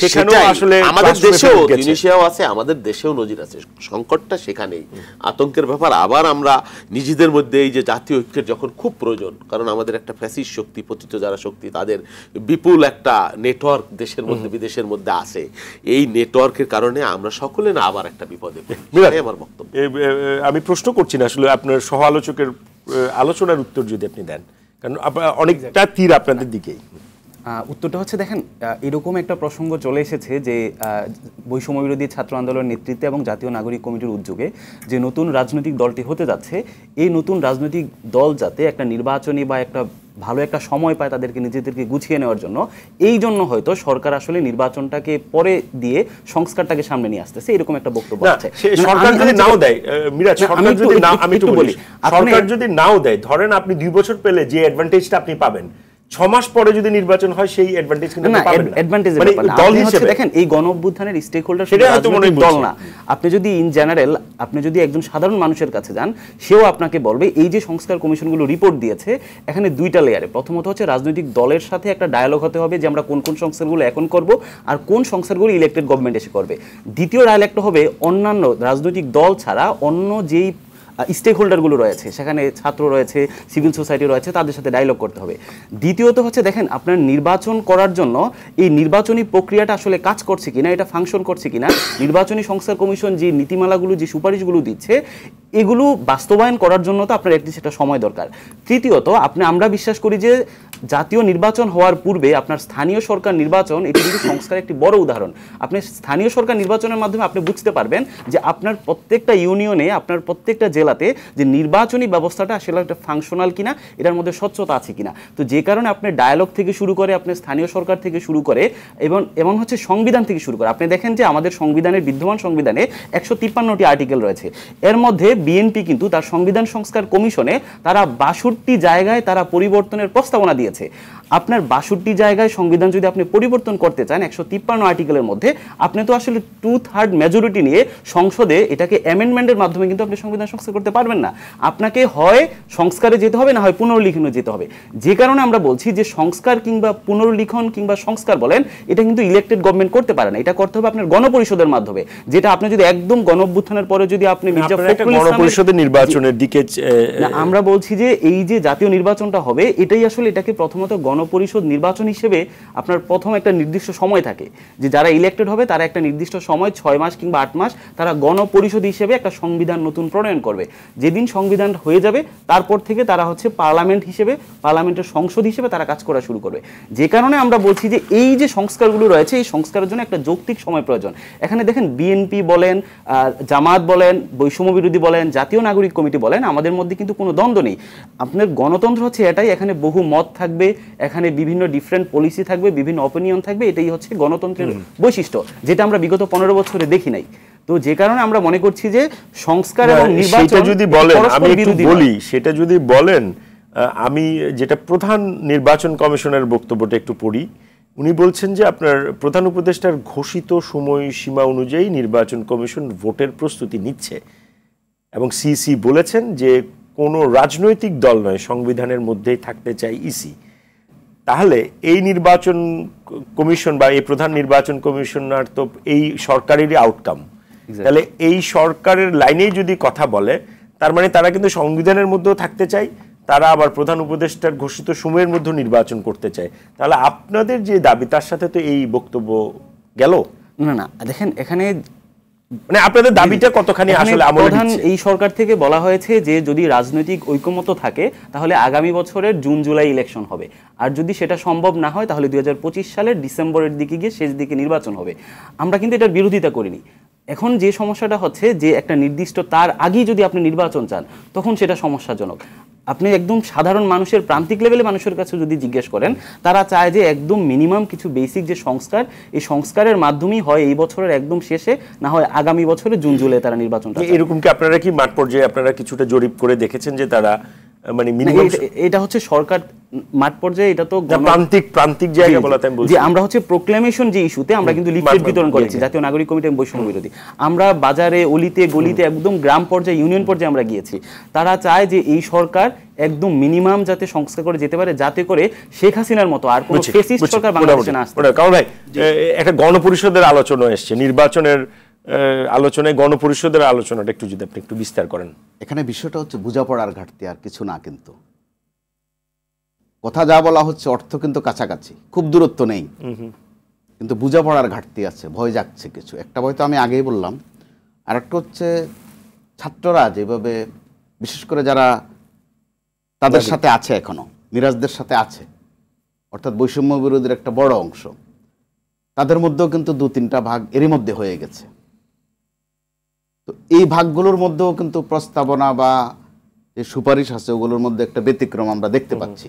সেখানেও আসলে আমাদের দেশেও টিউনিশিয়াও আছে, আমাদের দেশেও নজির আছে। সংকটটা সেখানেই, আতঙ্কের ব্যাপার। আবার আমরা নিজেদের মধ্যে এই যে জাতীয় ঐক্যের যখন খুব প্রয়োজন, কারণ আমাদের একটা ফ্যাসিস্ট শক্তি, পতিত যারা শক্তি, তাদের বিপুল একটা নেটওয়ার্ক দেশের মধ্যে বিদেশের মধ্যে আছে। এই নেটওয়ার্কের কারণে আমরা সকলে না আবার একটা বিপদে পড়ি। আমার বক্তব্য, আমি প্রশ্ন করছি না, আসলে আপনার সহ আলোচকের আলোচনার উত্তর যদি আপনি দেন, কারণ অনেকটা তীর আপনাদের দিকেই। উত্তরটা হচ্ছে, দেখেন এরকম একটা প্রসঙ্গ চলে এসেছে যে বৈষম্য বিরোধী ছাত্র আন্দোলনের নেতৃত্বে এবং জাতীয় নাগরিক কমিটির উদ্যোগে যে নতুন রাজনৈতিক দলটি হতে যাচ্ছে, এই নতুন রাজনৈতিক দল যাতে একটা নির্বাচনী বা একটা ভালো একটা সময় পায় তাদেরকে নিজেদেরকে গুছিয়ে নেওয়ার জন্য, এই জন্য হয়তো সরকার আসলে নির্বাচনটাকে পরে দিয়ে সংস্কারটাকে সামনে নিয়ে আসতেছে, এরকম একটা বক্তব্য আছে। সরকার যদি নাও দেয়, মিরাজ, সরকার যদি নাও দেয়, ধরেন আপনি 2 বছর পেলে যে অ্যাডভান্টেজটা আপনি পাবেন, 6 মাস পরে যদি নির্বাচন হয় সেই অ্যাডভান্টেজ কিন্তু আপনি পাবেন না। অ্যাডভান্টেজ দল হিসেবে দেখেন, এই গণঅভ্যুত্থানের স্টেক হোল্ডার সেটা হয়তো মনে দল না। আপনি যদি ইন জেনারেল, আপনি যদি একজন সাধারণ মানুষের কাছে যান, সেও আপনাকে বলবে এই যে সংস্কার কমিশনগুলো রিপোর্ট দিয়েছে, এখানে 2টা লেয়ারে। প্রথমত হচ্ছে রাজনৈতিক দলের সাথে একটা ডায়ালগ হতে হবে যে আমরা কোন কোন সংস্কারগুলো এখন করব আর কোন সংস্কারগুলো ইলেক্টেড গভর্নমেন্ট এসে করবে। দ্বিতীয় ডায়ালগটা হবে অন্যান্য রাজনৈতিক দল ছাড়া অন্য যেই স্টেক হোল্ডারগুলো রয়েছে, সেখানে ছাত্র রয়েছে, সিভিল সোসাইটি রয়েছে, তাদের সাথে ডায়লগ করতে হবে। দ্বিতীয়ত হচ্ছে, দেখেন আপনার নির্বাচন করার জন্য এই নির্বাচনী প্রক্রিয়াটা আসলে কাজ করছে কিনা, এটা ফাংশন করছে কিনা, নির্বাচনী সংস্কার কমিশন যে নীতিমালাগুলো, যে সুপারিশগুলো দিচ্ছে, এগুলো বাস্তবায়ন করার জন্য তো আপনার একটি সেটা সময় দরকার। তৃতীয়ত আমরা বিশ্বাস করি যে জাতীয় নির্বাচন হওয়ার পূর্বে আপনার স্থানীয় সরকার নির্বাচন, এটি কিন্তু সংস্কারের একটি বড় উদাহরণ। আপনি স্থানীয় সরকার নির্বাচনের মাধ্যমে আপনি বুঝতে পারবেন যে আপনার প্রত্যেকটা ইউনিয়নে, আপনার প্রত্যেকটা জেলাতে যে নির্বাচনী ব্যবস্থাটা আসলে একটা ফাংশনাল কিনা, এটার মধ্যে স্বচ্ছতা আছে কিনা। তো যে কারণে আপনি ডায়ালগ থেকে শুরু করে, আপনি স্থানীয় সরকার থেকে শুরু করে এবং হচ্ছে সংবিধান থেকে শুরু করে, আপনি দেখেন যে আমাদের সংবিধানের বিদ্যমান সংবিধানে 153টি আর্টিকেল রয়েছে। এর মধ্যে বিএনপি কিন্তু তার সংবিধান সংস্কার কমিশনে তারা 62টি জায়গায় তারা পরিবর্তনের প্রস্তাবনা দিয়েছে। আপনার 62 জায়গায় সংবিধান যদি আপনি পরিবর্তন করতে চান 153 আর্টিকেলের মধ্যে, আপনি তো আসলে 2/3 মেজরিটি নিয়ে সংসদে এটাকে অ্যামেন্ডমেন্টের মাধ্যমে কিন্তু আপনি সংবিধান সংস্কার করতে পারবেন না। আপনাকে হয় সংস্কারে যেতে হবে, না হয় পুনর্লিখনে যেতে হবে। যে কারণে আমরা বলছি যে সংস্কার কিংবা পুনর্লিখন কিংবা সংস্কার বলেন, এটা কিন্তু ইলেক্টেড গভর্নমেন্ট করতে পারে না, এটা করতে হবে আপনার গণপরিষদের মাধ্যমে। যেটা আপনি যদি একদম গণঅভ্যুত্থানের পরে যদি আপনি গণপরিষদের নির্বাচনের দিকে, আমরা বলছি যে এই যে জাতীয় নির্বাচনটা হবে, এটাই আসলে এটাকে প্রথমত গণপরিষদ নির্বাচন হিসেবে আপনার প্রথম একটা নির্দিষ্ট সময় থাকে, যে যারা ইলেক্টেড হবে তারা একটা নির্দিষ্ট সময় 6 মাস কিংবা 8 মাস তারা গণপরিষদ হিসেবে একটা সংবিধান নতুন প্রণয়ন করবে। যেদিন সংবিধান হয়ে যাবে তারপর থেকে তারা হচ্ছে পার্লামেন্ট হিসেবে, পার্লামেন্টের সংসদ হিসেবে তারা কাজ করা শুরু করবে। যে কারণে আমরা বলছি যে এই যে সংস্কারগুলো রয়েছে, এই সংস্কারের জন্য একটা যৌক্তিক সময় প্রয়োজন। এখানে দেখেন বিএনপি বলেন, জামাত বলেন, বৈষম্য বিরোধী বলেন, জাতীয় নাগরিক কমিটি বলেন, আমাদের মধ্যে কিন্তু কোনো দ্বন্দ্ব নেই। আপনার গণতন্ত্র হচ্ছে এটাই, এখানে বহু মত থাকবে, এখানে বিভিন্ন ডিফারেন্ট পলিসি থাকবে, বিভিন্ন অপিনিয়ন থাকবে, এটাই হচ্ছে গণতন্ত্রের বৈশিষ্ট্য, যেটা আমরা বিগত 15 বছরে দেখি নাই। তো যে কারণে আমরা মনে করছি যে সংস্কার এবং নির্বাচন যদি বলেন, আমি একটু বলি, সেটা যদি বলেন, আমি যেটা প্রধান নির্বাচন কমিশনের বক্তব্যটা একটু পড়ি। উনি বলছেন যে আপনার প্রধান উপদেষ্টার ঘোষিত সময়সীমা অনুযায়ী নির্বাচন কমিশন ভোটের প্রস্তুতি নিচ্ছে এবং সিসি বলেছেন যে কোনো রাজনৈতিক দল নয়, সংবিধানের মধ্যেই থাকতে চাই ইসি। তাহলে এই নির্বাচন কমিশন বা এই প্রধান নির্বাচন কমিশনার তো এই সরকারেরই আউটকাম। তাহলে এই সরকারের লাইনেই যদি কথা বলে, তার মানে তারা কিন্তু সংবিধানের মধ্যেও থাকতে চায়, তারা আবার প্রধান উপদেষ্টার ঘোষিত সময়ের মধ্যে নির্বাচন করতে চায়। তাহলে আপনাদের যে দাবি, তার সাথে তো এই বক্তব্য গেল না। না দেখেন, এখানে মানে আপনাদের দাবিটা কতখানি আসলে আমলে প্রধান দিচ্ছে? এই সরকার থেকে বলা হয়েছে যে যদি রাজনৈতিক ঐকমত্য থাকে তাহলে আগামী বছরের জুন জুলাই ইলেকশন হবে, আর যদি সেটা সম্ভব না হয় তাহলে 2025 সালের ডিসেম্বরের দিকে গিয়ে শেষ দিকে নির্বাচন হবে। আমরা কিন্তু এটার বিরোধিতা করিনি। এখন যে সমস্যাটা হচ্ছে যে একটা নির্দিষ্ট তার আগেই যদি আপনি নির্বাচন চান, তখন সেটা সমস্যাজনক। আপনি একদম সাধারণ মানুষের, প্রান্তিক লেভেলে মানুষের কাছে যদি জিজ্ঞেস করেন, তারা চায় যে একদম মিনিমাম কিছু বেসিক যে সংস্কার, এই সংস্কারের মাধ্যমেই হয় এই বছরের একদম শেষে, না হয় আগামী বছরে জুন জুলাই তারা নির্বাচনটা। এরকম কি আপনারা কি মাঠ পর্যায়ে আপনারা কিছুটা জরিপ করে দেখেছেন যে তারা মানে মিনিমাম? এটা হচ্ছে সরকার মাঠ পর্যায়ে, এটা তো প্রান্তিক জায়গা বলাতে আমি বলছি যে আমরা হচ্ছে প্রোক্লেমেশন যে ইস্যুতে আমরা কিন্তু লিফলেট বিতরণ করেছি, জাতীয় নাগরিক কমিটি এবং বৈষম্য বিরোধী। আমরা বাজারে, অলিতে গলিতে, একদম গ্রাম পর্যায়ে, ইউনিয়ন পর্যায়ে আমরা গিয়েছি। তারা চায় যে এই সরকার একদম মিনিমাম যাতে সংস্কার করে যেতে পারে, যাতে করে শেখ হাসিনার মতো আর কোনো ফ্যাসিস্ট সরকার বাংলাদেশে না আসে। কারণ ভাই, একটা গণপরিষদের আলোচনা এসছে, নির্বাচনের আলোচনায় গণপরিষদের আলোচনাটা একটু যদি আপনি একটু বিস্তার করেন। এখানে বিষয়টা হচ্ছে বোঝাপড়ার ঘাটতি, আর কিছু না। কিন্তু কথা যা বলা হচ্ছে অর্থ কিন্তু কাছাকাছি, খুব দূরত্ব নেই, কিন্তু বোঝাপড়ার ঘাটতি আছে, ভয় যাচ্ছে কিছু। একটা ভয় তো আমি আগেই বললাম, আর একটা হচ্ছে ছাত্ররা যেভাবে, বিশেষ করে যারা তাদের সাথে আছে এখনো, মিরাজদের সাথে আছে, অর্থাৎ বৈষম্য বিরোধীর একটা বড় অংশ, তাদের মধ্যেও কিন্তু 2-3টা ভাগ এরই মধ্যে হয়ে গেছে। তো এই ভাগগুলোর মধ্যেও কিন্তু প্রস্তাবনা বা যে সুপারিশ আছে ওগুলোর মধ্যে একটা ব্যতিক্রম আমরা দেখতে পাচ্ছি।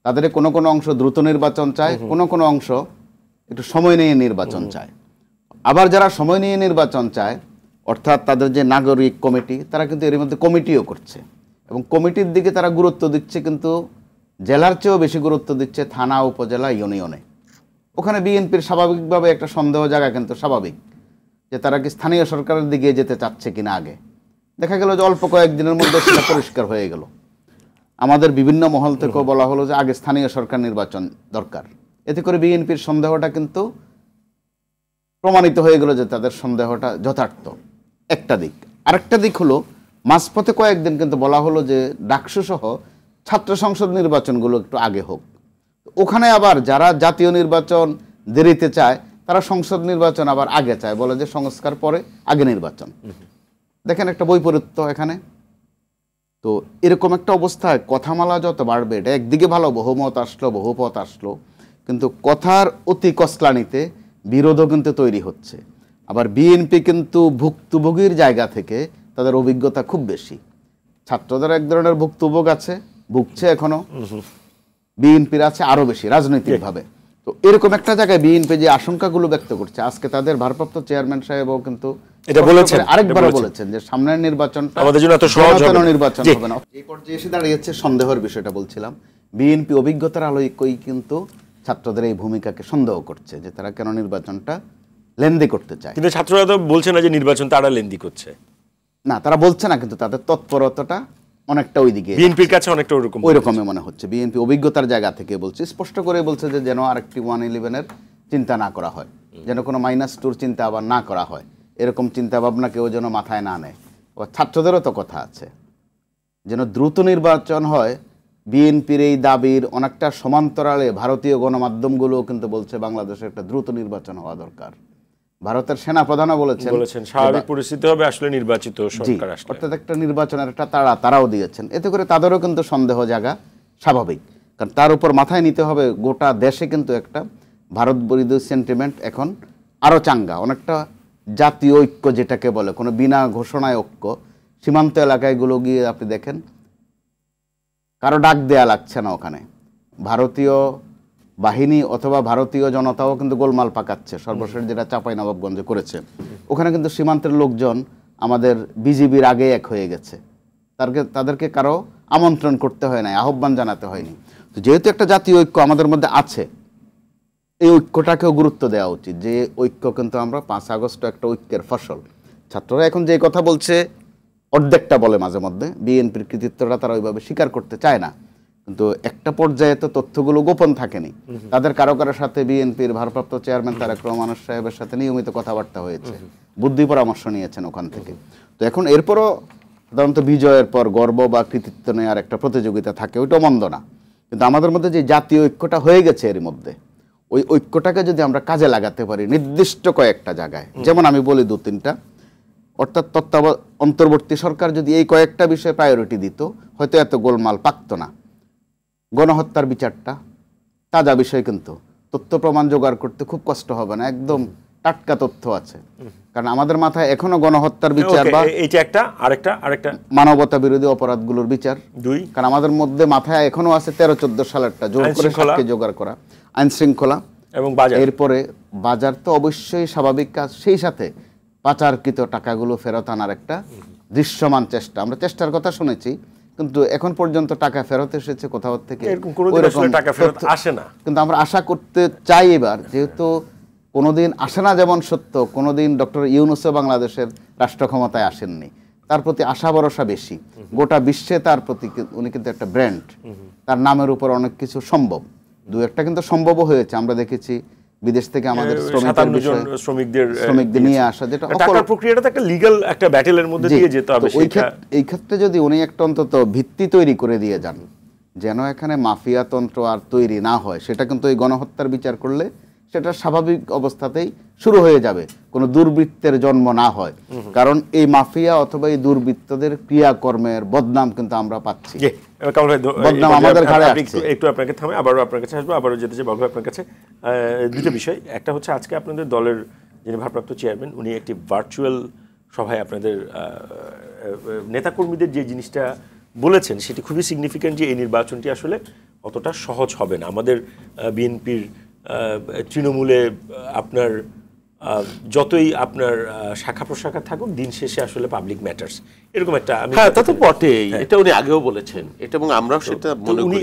তাদের কোনো কোনো অংশ দ্রুত নির্বাচন চায়, কোনো কোনো অংশ একটু সময় নিয়ে নির্বাচন চায়। আবার যারা সময় নিয়ে নির্বাচন চায়, অর্থাৎ তাদের যে নাগরিক কমিটি, তারা কিন্তু এর মধ্যে কমিটিও করছে এবং কমিটির দিকে তারা গুরুত্ব দিচ্ছে, কিন্তু জেলার চেয়েও বেশি গুরুত্ব দিচ্ছে থানা, উপজেলা, ইউনিয়নে। ওখানে বিএনপির স্বাভাবিকভাবে একটা সন্দেহ জায়গা, কিন্তু স্বাভাবিক যে তারা কি স্থানীয় সরকারের দিকে যেতে চাচ্ছে কিনা। আগে দেখা গেল যে অল্প কয়েকদিনের মধ্যে সেটা পরিষ্কার হয়ে গেল। আমাদের বিভিন্ন মহল থেকেও বলা হলো যে আগে স্থানীয় সরকার নির্বাচন দরকার। এতে করে বিএনপির সন্দেহটা কিন্তু প্রমাণিত হয়ে গেল যে তাদের সন্দেহটা যথার্থ। একটা দিক। আরেকটা দিক হলো মাঝপথে কয়েকদিন কিন্তু বলা হলো যে ডাকসু সহ ছাত্র সংসদ নির্বাচনগুলো একটু আগে হোক। ওখানে আবার যারা জাতীয় নির্বাচন দেরিতে চায়, তারা সংসদ নির্বাচন আবার আগে চায়, বলে যে সংস্কার পরে আগে নির্বাচন। দেখেন একটা বৈপরীত্য এখানে। তো এরকম একটা অবস্থায় কথামালা যত বাড়বে, এটা একদিকে ভালো, বহুমত আসলো, বহুপথ আসলো, কিন্তু কথার অতি কসলানিতে বিরোধও কিন্তু তৈরি হচ্ছে। আবার বিএনপি কিন্তু ভুক্তভোগীর জায়গা থেকে তাদের অভিজ্ঞতা খুব বেশি। ছাত্রদের এক ধরনের ভুক্তভোগ আছে, ভুগছে এখনো, বিএনপির আছে আরো বেশি রাজনৈতিকভাবে। তো এরকম একটা জায়গায় বিএনপি যে আশঙ্কাগুলো ব্যক্ত করছে, আজকে তাদের ভারপ্রাপ্ত চেয়ারম্যান সাহেবও কিন্তু এটা বলেছেন, আরেকবারও বলেছেন যে সামনের নির্বাচনটা আমাদের জন্য এত সহজ হবে না, নির্বাচন হবে না। এই পর্যায়ে এসে দাঁড়িয়েছে সন্দেহের বিষয়টা বলছিলাম। বিএনপি অভিজ্ঞতার আলোকেই কিন্তু ছাত্রদের এই ভূমিকাকে সন্দেহ করছে যে তারা কেন নির্বাচনটা লেন্দি করতে চায়। কিন্তু ছাত্ররা তো বলছে না যে নির্বাচন তারা লেন্দি করছে, না তারা বলছে না, কিন্তু তাদের তৎপরতাটা অনেকটা ওইদিকে, বিএনপির কাছে অনেকটা ওই রকমই মনে হচ্ছে। বিএনপি অভিজ্ঞতার জায়গা থেকে বলছে, স্পষ্ট করে বলছে যে যেন আরেকটি 111-এর চিন্তা না করা হয়, যেন কোনো -2 চিন্তা আবার না করা হয়, এরকম চিন্তা ভাবনা কেউ যেন মাথায় না নেয়। ছাত্রদেরও তো কথা আছে, যেন দ্রুত নির্বাচন হয়। বিএনপির এই দাবির অনেকটা সমান্তরালে ভারতীয় গণমাধ্যমগুলোও কিন্তু বলছে বাংলাদেশে একটা দ্রুত নির্বাচন হওয়া দরকার। ভারতের সেনাপ্রধানও বলেছেন স্বাভাবিক পরিস্থিতি হবে আসলে নির্বাচিত সরকার আসলে, অর্থাৎ একটা নির্বাচনের একটা তারাও দিয়েছেন। এতে করে তাদেরও কিন্তু সন্দেহ জায়গা স্বাভাবিক, কারণ তার উপর মাথায় নিতে হবে গোটা দেশে কিন্তু একটা ভারত বিরোধী সেন্টিমেন্ট এখন আরো চাঙ্গা, অনেকটা জাতীয় ঐক্য যেটাকে বলে, কোনো বিনা ঘোষণায় ঐক্য। সীমান্ত এলাকায়গুলো গিয়ে আপনি দেখেন কারো ডাক দেয়া লাগছে না, ওখানে ভারতীয় বাহিনী অথবা ভারতীয় জনতাও কিন্তু গোলমাল পাকাচ্ছে। সর্বশেষ যেটা চাঁপাইনবাবগঞ্জে করেছে, ওখানে কিন্তু সীমান্তের লোকজন আমাদের বিজিবির আগে এক হয়ে গেছে, তাদেরকে কারো আমন্ত্রণ করতে হয় নাই, আহ্বান জানাতে হয়নি। তো যেহেতু একটা জাতীয় ঐক্য আমাদের মধ্যে আছে, এই ঐক্যটাকেও গুরুত্ব দেওয়া উচিত, যে ঐক্য কিন্তু আমরা 5 আগস্ট একটা ঐক্যের ফসল। ছাত্ররা এখন যে কথা বলছে অর্ধেকটা বলে মাঝে মধ্যে, বিএনপির কৃতিত্বটা তারা ওইভাবে স্বীকার করতে চায় না, কিন্তু একটা পর্যায়ে তো তথ্যগুলো গোপন থাকেনি। তাদের কারো কারোর সাথে বিএনপির ভারপ্রাপ্ত চেয়ারম্যান তারেক রহমান সাহেবের সাথে নিয়মিত কথাবার্তা হয়েছে, বুদ্ধি পরামর্শ নিয়েছেন ওখান থেকে। তো এখন এরপরও সাধারণত বিজয়ের পর গর্ব বা কৃতিত্ব নেওয়ার একটা প্রতিযোগিতা থাকে, ওইটাও মন্দ না। কিন্তু আমাদের মধ্যে যে জাতীয় ঐক্যটা হয়ে গেছে এর মধ্যে, ওই ঐক্যটাকে যদি আমরা কাজে লাগাতে পারি নির্দিষ্ট কয়েকটা জায়গায়, যেমন আমি বলি 2-3টা, অর্থাৎ অন্তর্বর্তী সরকার যদি এই কয়েকটা বিষয়ে প্রায়োরিটি দিত, হয়তো এত গোলমাল পাকতো না। গণহত্যার বিচারটা তাজা বিষয়, কিন্তু তথ্য প্রমাণ জোগাড় করতে খুব কষ্ট হবে না, একদম টাটকা তথ্য আছে। কারণ আমাদের মাথায় এখনো গণহত্যার বিচার বা এইটা একটা আরেকটা মানবতা বিরোধী অপরাধগুলোর বিচার, কারণ আমাদের মধ্যে মাথায় এখনো আছে 13-14 সালেরটা জোর করে সাক্ষী জোগাড় করা, আইন শৃঙ্খলা এবং বাজার। এরপরে বাজার তো অবশ্যই স্বাভাবিক কাজ, সেই সাথে পাচারকৃত টাকাগুলো ফেরত আনার একটা দৃশ্যমান চেষ্টা। আমরা চেষ্টার কথা শুনেছি, কিন্তু এখন পর্যন্ত টাকা ফেরত এসেছে কোথাও থেকে টাকা ফেরত আসে না। কিন্তু আমরা আশা করতে চাই এবার, যেহেতু কোনোদিন আসে না যেমন সত্য, কোনোদিন ডক্টর ইউনূসও বাংলাদেশের রাষ্ট্র ক্ষমতায় আসেননি, তার প্রতি আশা ভরসা বেশি। গোটা বিশ্বে তার প্রতি উনি কিন্তু একটা ব্র্যান্ড, তার নামের উপর অনেক কিছু সম্ভব, 2-1টা কিন্তু সম্ভবও হয়েছে। আমরা দেখেছি বিদেশ থেকে আমাদের শ্রমিকদের নিয়ে আসা, যেটা টাকার প্রক্রিয়াটা একটা লিগ্যাল একটা ব্যাটেলের মধ্যে দিয়ে যেতে হবে। এই ক্ষেত্রে যদি উনি একটা অন্তত ভিত্তি তৈরি করে দিয়ে যান, যেন এখানে মাফিয়া তন্ত্র আর তৈরি না হয়, সেটা কিন্তু এই গণহত্যার বিচার করলে সেটা স্বাভাবিক অবস্থাতেই শুরু হয়ে যাবে, কোনো দুর্বৃত্তের জন্ম না হয়। কারণ এই মাফিয়া অথবা এই দুর্বৃত্তদের ক্রিয়াকর্মের বদনাম কিন্তু আমরা পাচ্ছি, বদনাম আমাদের ঘাড়ে আসছে। একটু আপনাকে থামে, আবারও আপনার কাছে আসবো, আবারও যেতে চাই বাবু আপনার কাছে। দুটো বিষয়, একটা হচ্ছে আজকে আপনাদের দলের যিনি ভারপ্রাপ্ত চেয়ারম্যান, উনি একটি ভার্চুয়াল সভায় আপনাদের নেতাকর্মীদের যে জিনিসটা বলেছেন সেটি খুবই সিগনিফিক্যান্ট, যে এই নির্বাচনটি আসলে অতটা সহজ হবে না। আমাদের বিএনপির তৃণমূলে আপনার যতই আপনার শাখা প্রশাখা থাকুক, দিন শেষে আসলে পাবলিক ম্যাটার্স, এরকম একটা। হ্যাঁ, তা তো বটেই, এটা উনি আগেও বলেছেন, এটা এবং আমরাও সেটা মনে করি।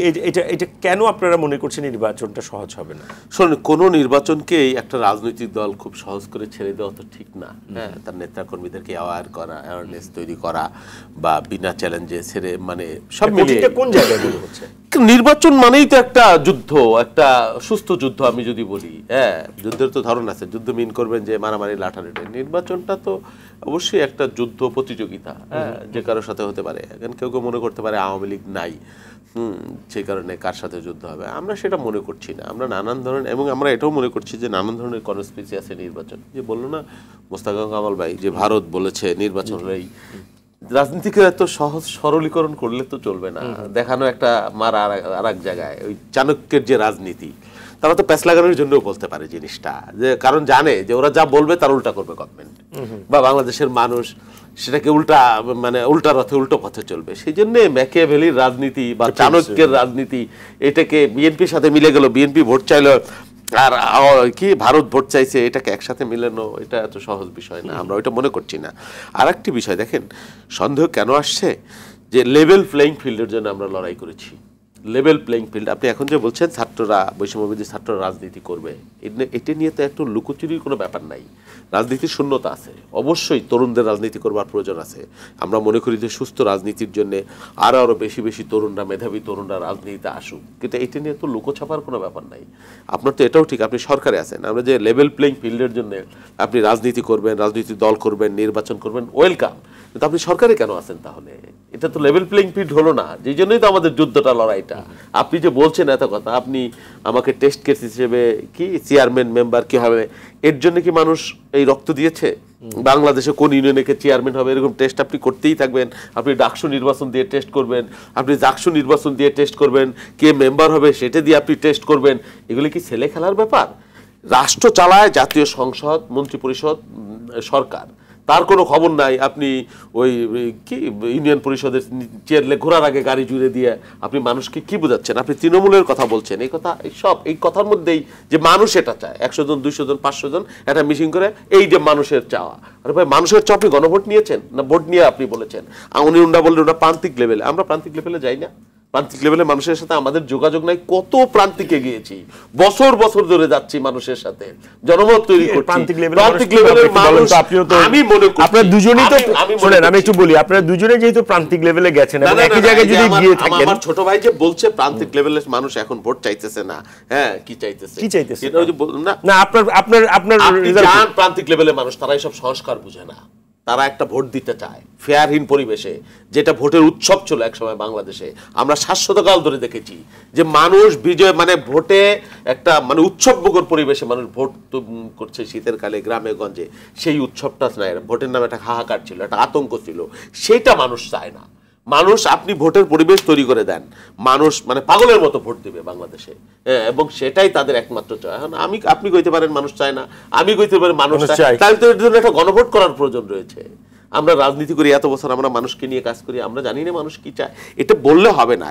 এটা কেন আপনারা মনে করছেন নির্বাচনটা সহজ হবে না? শোনেন, কোনো নির্বাচনকেই একটা রাজনৈতিক দল খুব সহজ করে ছেড়ে দেওয়া তো ঠিক না। হ্যাঁ, তার নেতাকর্মীদেরকে অ্যাওয়ারনেস তৈরি করা বা বিনা চ্যালেঞ্জে ছেড়ে, মানে সব মিলিয়ে কোন জায়গায় বলে হচ্ছে নির্বাচন মানেই তো একটা যুদ্ধ, একটা সুস্থ যুদ্ধ। আমি যদি বলি, হ্যাঁ, যুদ্ধের তো ধরন আছে, যুদ্ধ মিন করবেন যে মারামারি লাঠালাঠি, নির্বাচনটা তো অবশ্যই একটা যুদ্ধ প্রতিযোগিতা, হ্যাঁ, যে কারোর সাথে হতে পারে। এখন কেউ কেউ মনে করতে পারে আওয়ামী লীগ নাই, সেই কারণে কার সাথে যুদ্ধ হবে। আমরা সেটা মনে করছি না। আমরা নানান ধরনের, এবং আমরা এটাও মনে করছি যে নানান ধরনের কনস্পিরেসি আছে নির্বাচন। যে বললো না মোস্তাক কামাল ভাই, যে ভারত বলেছে নির্বাচন হলেই, রাজনীতিকে এত সহজ সরলীকরণ করলে তো চলবে না। দেখানো একটা মার আর এক জায়গায়, ওই চাণক্যের যে রাজনীতি, তারা তো প্যাচ লাগানোর জন্যও বলতে পারে জিনিসটা, যে কারণ জানে যে ওরা যা বলবে তার উল্টা করবে গভর্নমেন্ট, বা বাংলাদেশের মানুষ সেটাকে উল্টা মানে উল্টা রথে উল্টো পথে চলবে। সেই জন্য ম্যাকিয়াভেলির রাজনীতি বা চাণক্যের রাজনীতি এটাকে বিএনপির সাথে মিলে গেল, বিএনপি ভোট চাইলো আর কি ভারত ভোট চাইছে, এটাকে একসাথে মিলানো এটা এত সহজ বিষয় না, আমরা ওইটা মনে করছি না। আর একটি বিষয় দেখেন, সন্দেহ কেন আসছে যে লেভেল প্লেইং ফিল্ডের জন্য আমরা লড়াই করেছি। লেভেল প্লেইং ফিল্ড, আপনি এখন যে বলছেন ছাত্ররা বৈষম্যবিরোধী ছাত্ররা রাজনীতি করবে, এটা নিয়ে তো একটু লুকোচুরির কোনো ব্যাপার নাই। রাজনীতির শূন্যতা আছে, অবশ্যই তরুণদের রাজনীতি করবার প্রয়োজন আছে। আমরা মনে করি যে সুস্থ রাজনীতির জন্য আরও বেশি বেশি তরুণরা, মেধাবী তরুণরা রাজনীতিতে আসুক, কিন্তু এটা নিয়ে তো লুকোছাপার কোনো ব্যাপার নাই। আপনার তো এটাও ঠিক, আপনি সরকারে আছেন, আমরা যে লেভেল প্লেইং ফিল্ডের জন্য আপনি রাজনীতি করবেন, রাজনীতির দল করবেন, নির্বাচন করবেন, ওয়েলকাম, কিন্তু আপনি সরকারে কেন আছেন তাহলে? এটা তো লেভেল প্লেইং ফিল্ড হলো না, যেই জন্যই তো আমাদের যুদ্ধটা, লড়াইটা। আপনি যে বলছেন এত কথা, আপনি আমাকে টেস্ট কেস হিসেবে কি চেয়ারম্যান মেম্বার কি হবে, এর জন্য কি মানুষ এই রক্ত দিয়েছে? বাংলাদেশে কোন ইউনিয়নে কে চেয়ারম্যান হবে এরকম টেস্ট আপনি করতেই থাকবেন। আপনি ডাকসু নির্বাচন দিয়ে টেস্ট করবেন, আপনি জাকসু নির্বাচন দিয়ে টেস্ট করবেন, কে মেম্বার হবে সেটা দিয়ে আপনি টেস্ট করবেন। এগুলি কি ছেলে খেলার ব্যাপার? রাষ্ট্র চালায় জাতীয় সংসদ, মন্ত্রিপরিষদ, সরকার, তার কোনো খবর নাই। আপনি ওই কি ইউনিয়ন পরিষদের চেয়ারলে ঘোরার আগে গাড়ি জুড়ে দিয়ে আপনি মানুষকে কি বোঝাচ্ছেন? আপনি তৃণমূলের কথা বলছেন, এই কথা এই কথার মধ্যেই যে মানুষ এটা চায়, 100 জন 200 জন 500 জন একটা মিটিং করে, এই যে মানুষের চাওয়া। আরে ভাই, মানুষের চাওয়া আপনি গণভোট নিয়েছেন না ভোট নিয়ে আপনি বলেছেন? উনি বললেন ওটা প্রান্তিক লেভেলে, আমরা প্রান্তিক লেভেলে যাই না। প্রান্তিক লেভেলে মানুষের সাথে আমাদের যোগাযোগ নাই, কত প্রান্তিকে গিয়েছি, বছর বছর ধরে যাচ্ছি মানুষের সাথে, জনমত তৈরি করছি। প্রান্তিক লেভেলের মানুষ, আমি মনে করি আপনারা দুজনেই তো শুনেন, আমি একটু বলি, আপনারা দুজনেই যেহেতু প্রান্তিক লেভেলে গেছেন এবং একই জায়গায় যদি গিয়ে থাকেন, আমার ছোট ভাই যে বলছে প্রান্তিক লেভেলের মানুষ এখন ভোট চাইতেছে না, হ্যাঁ কি চাইতেছে এটা ওই যে না না, আপনার জান প্রান্তিক লেভেলের মানুষ তারা এইসব সংস্কার বুঝে না, তারা একটা ভোট দিতে চায় ফেয়ারহীন পরিবেশে, যেটা ভোটের উৎসব ছিল একসময় বাংলাদেশে। আমরা শাশ্বতকাল ধরে দেখেছি যে মানুষ বিজয় মানে ভোটে একটা মানে উৎসব মুখর পরিবেশে মানুষ ভোট করছে শীতের কালে গ্রামে গঞ্জে, সেই উৎসবটা নাই। ভোটের নামে একটা হাহাকার ছিল, একটা আতঙ্ক ছিল, সেটা মানুষ চায় না। মানুষ, আপনি ভোটের পরিবেশ তৈরি করে দেন, মানুষ মানে পাগলের মতো ভোট দিবে বাংলাদেশে, এবং সেটাই তাদের একমাত্র চায়। এখন আপনি কইতে পারেন মানুষ চায় না, আমি কইতে পারি মানুষ চায়, তাহলে তো এর জন্য একটা গণভোট করার প্রয়োজন রয়েছে। আমরা রাজনীতি করি এত বছর, আমরা মানুষকে নিয়ে কাজ করি, আমরা জানি না মানুষ কি চায়। এটা বললে হবে না,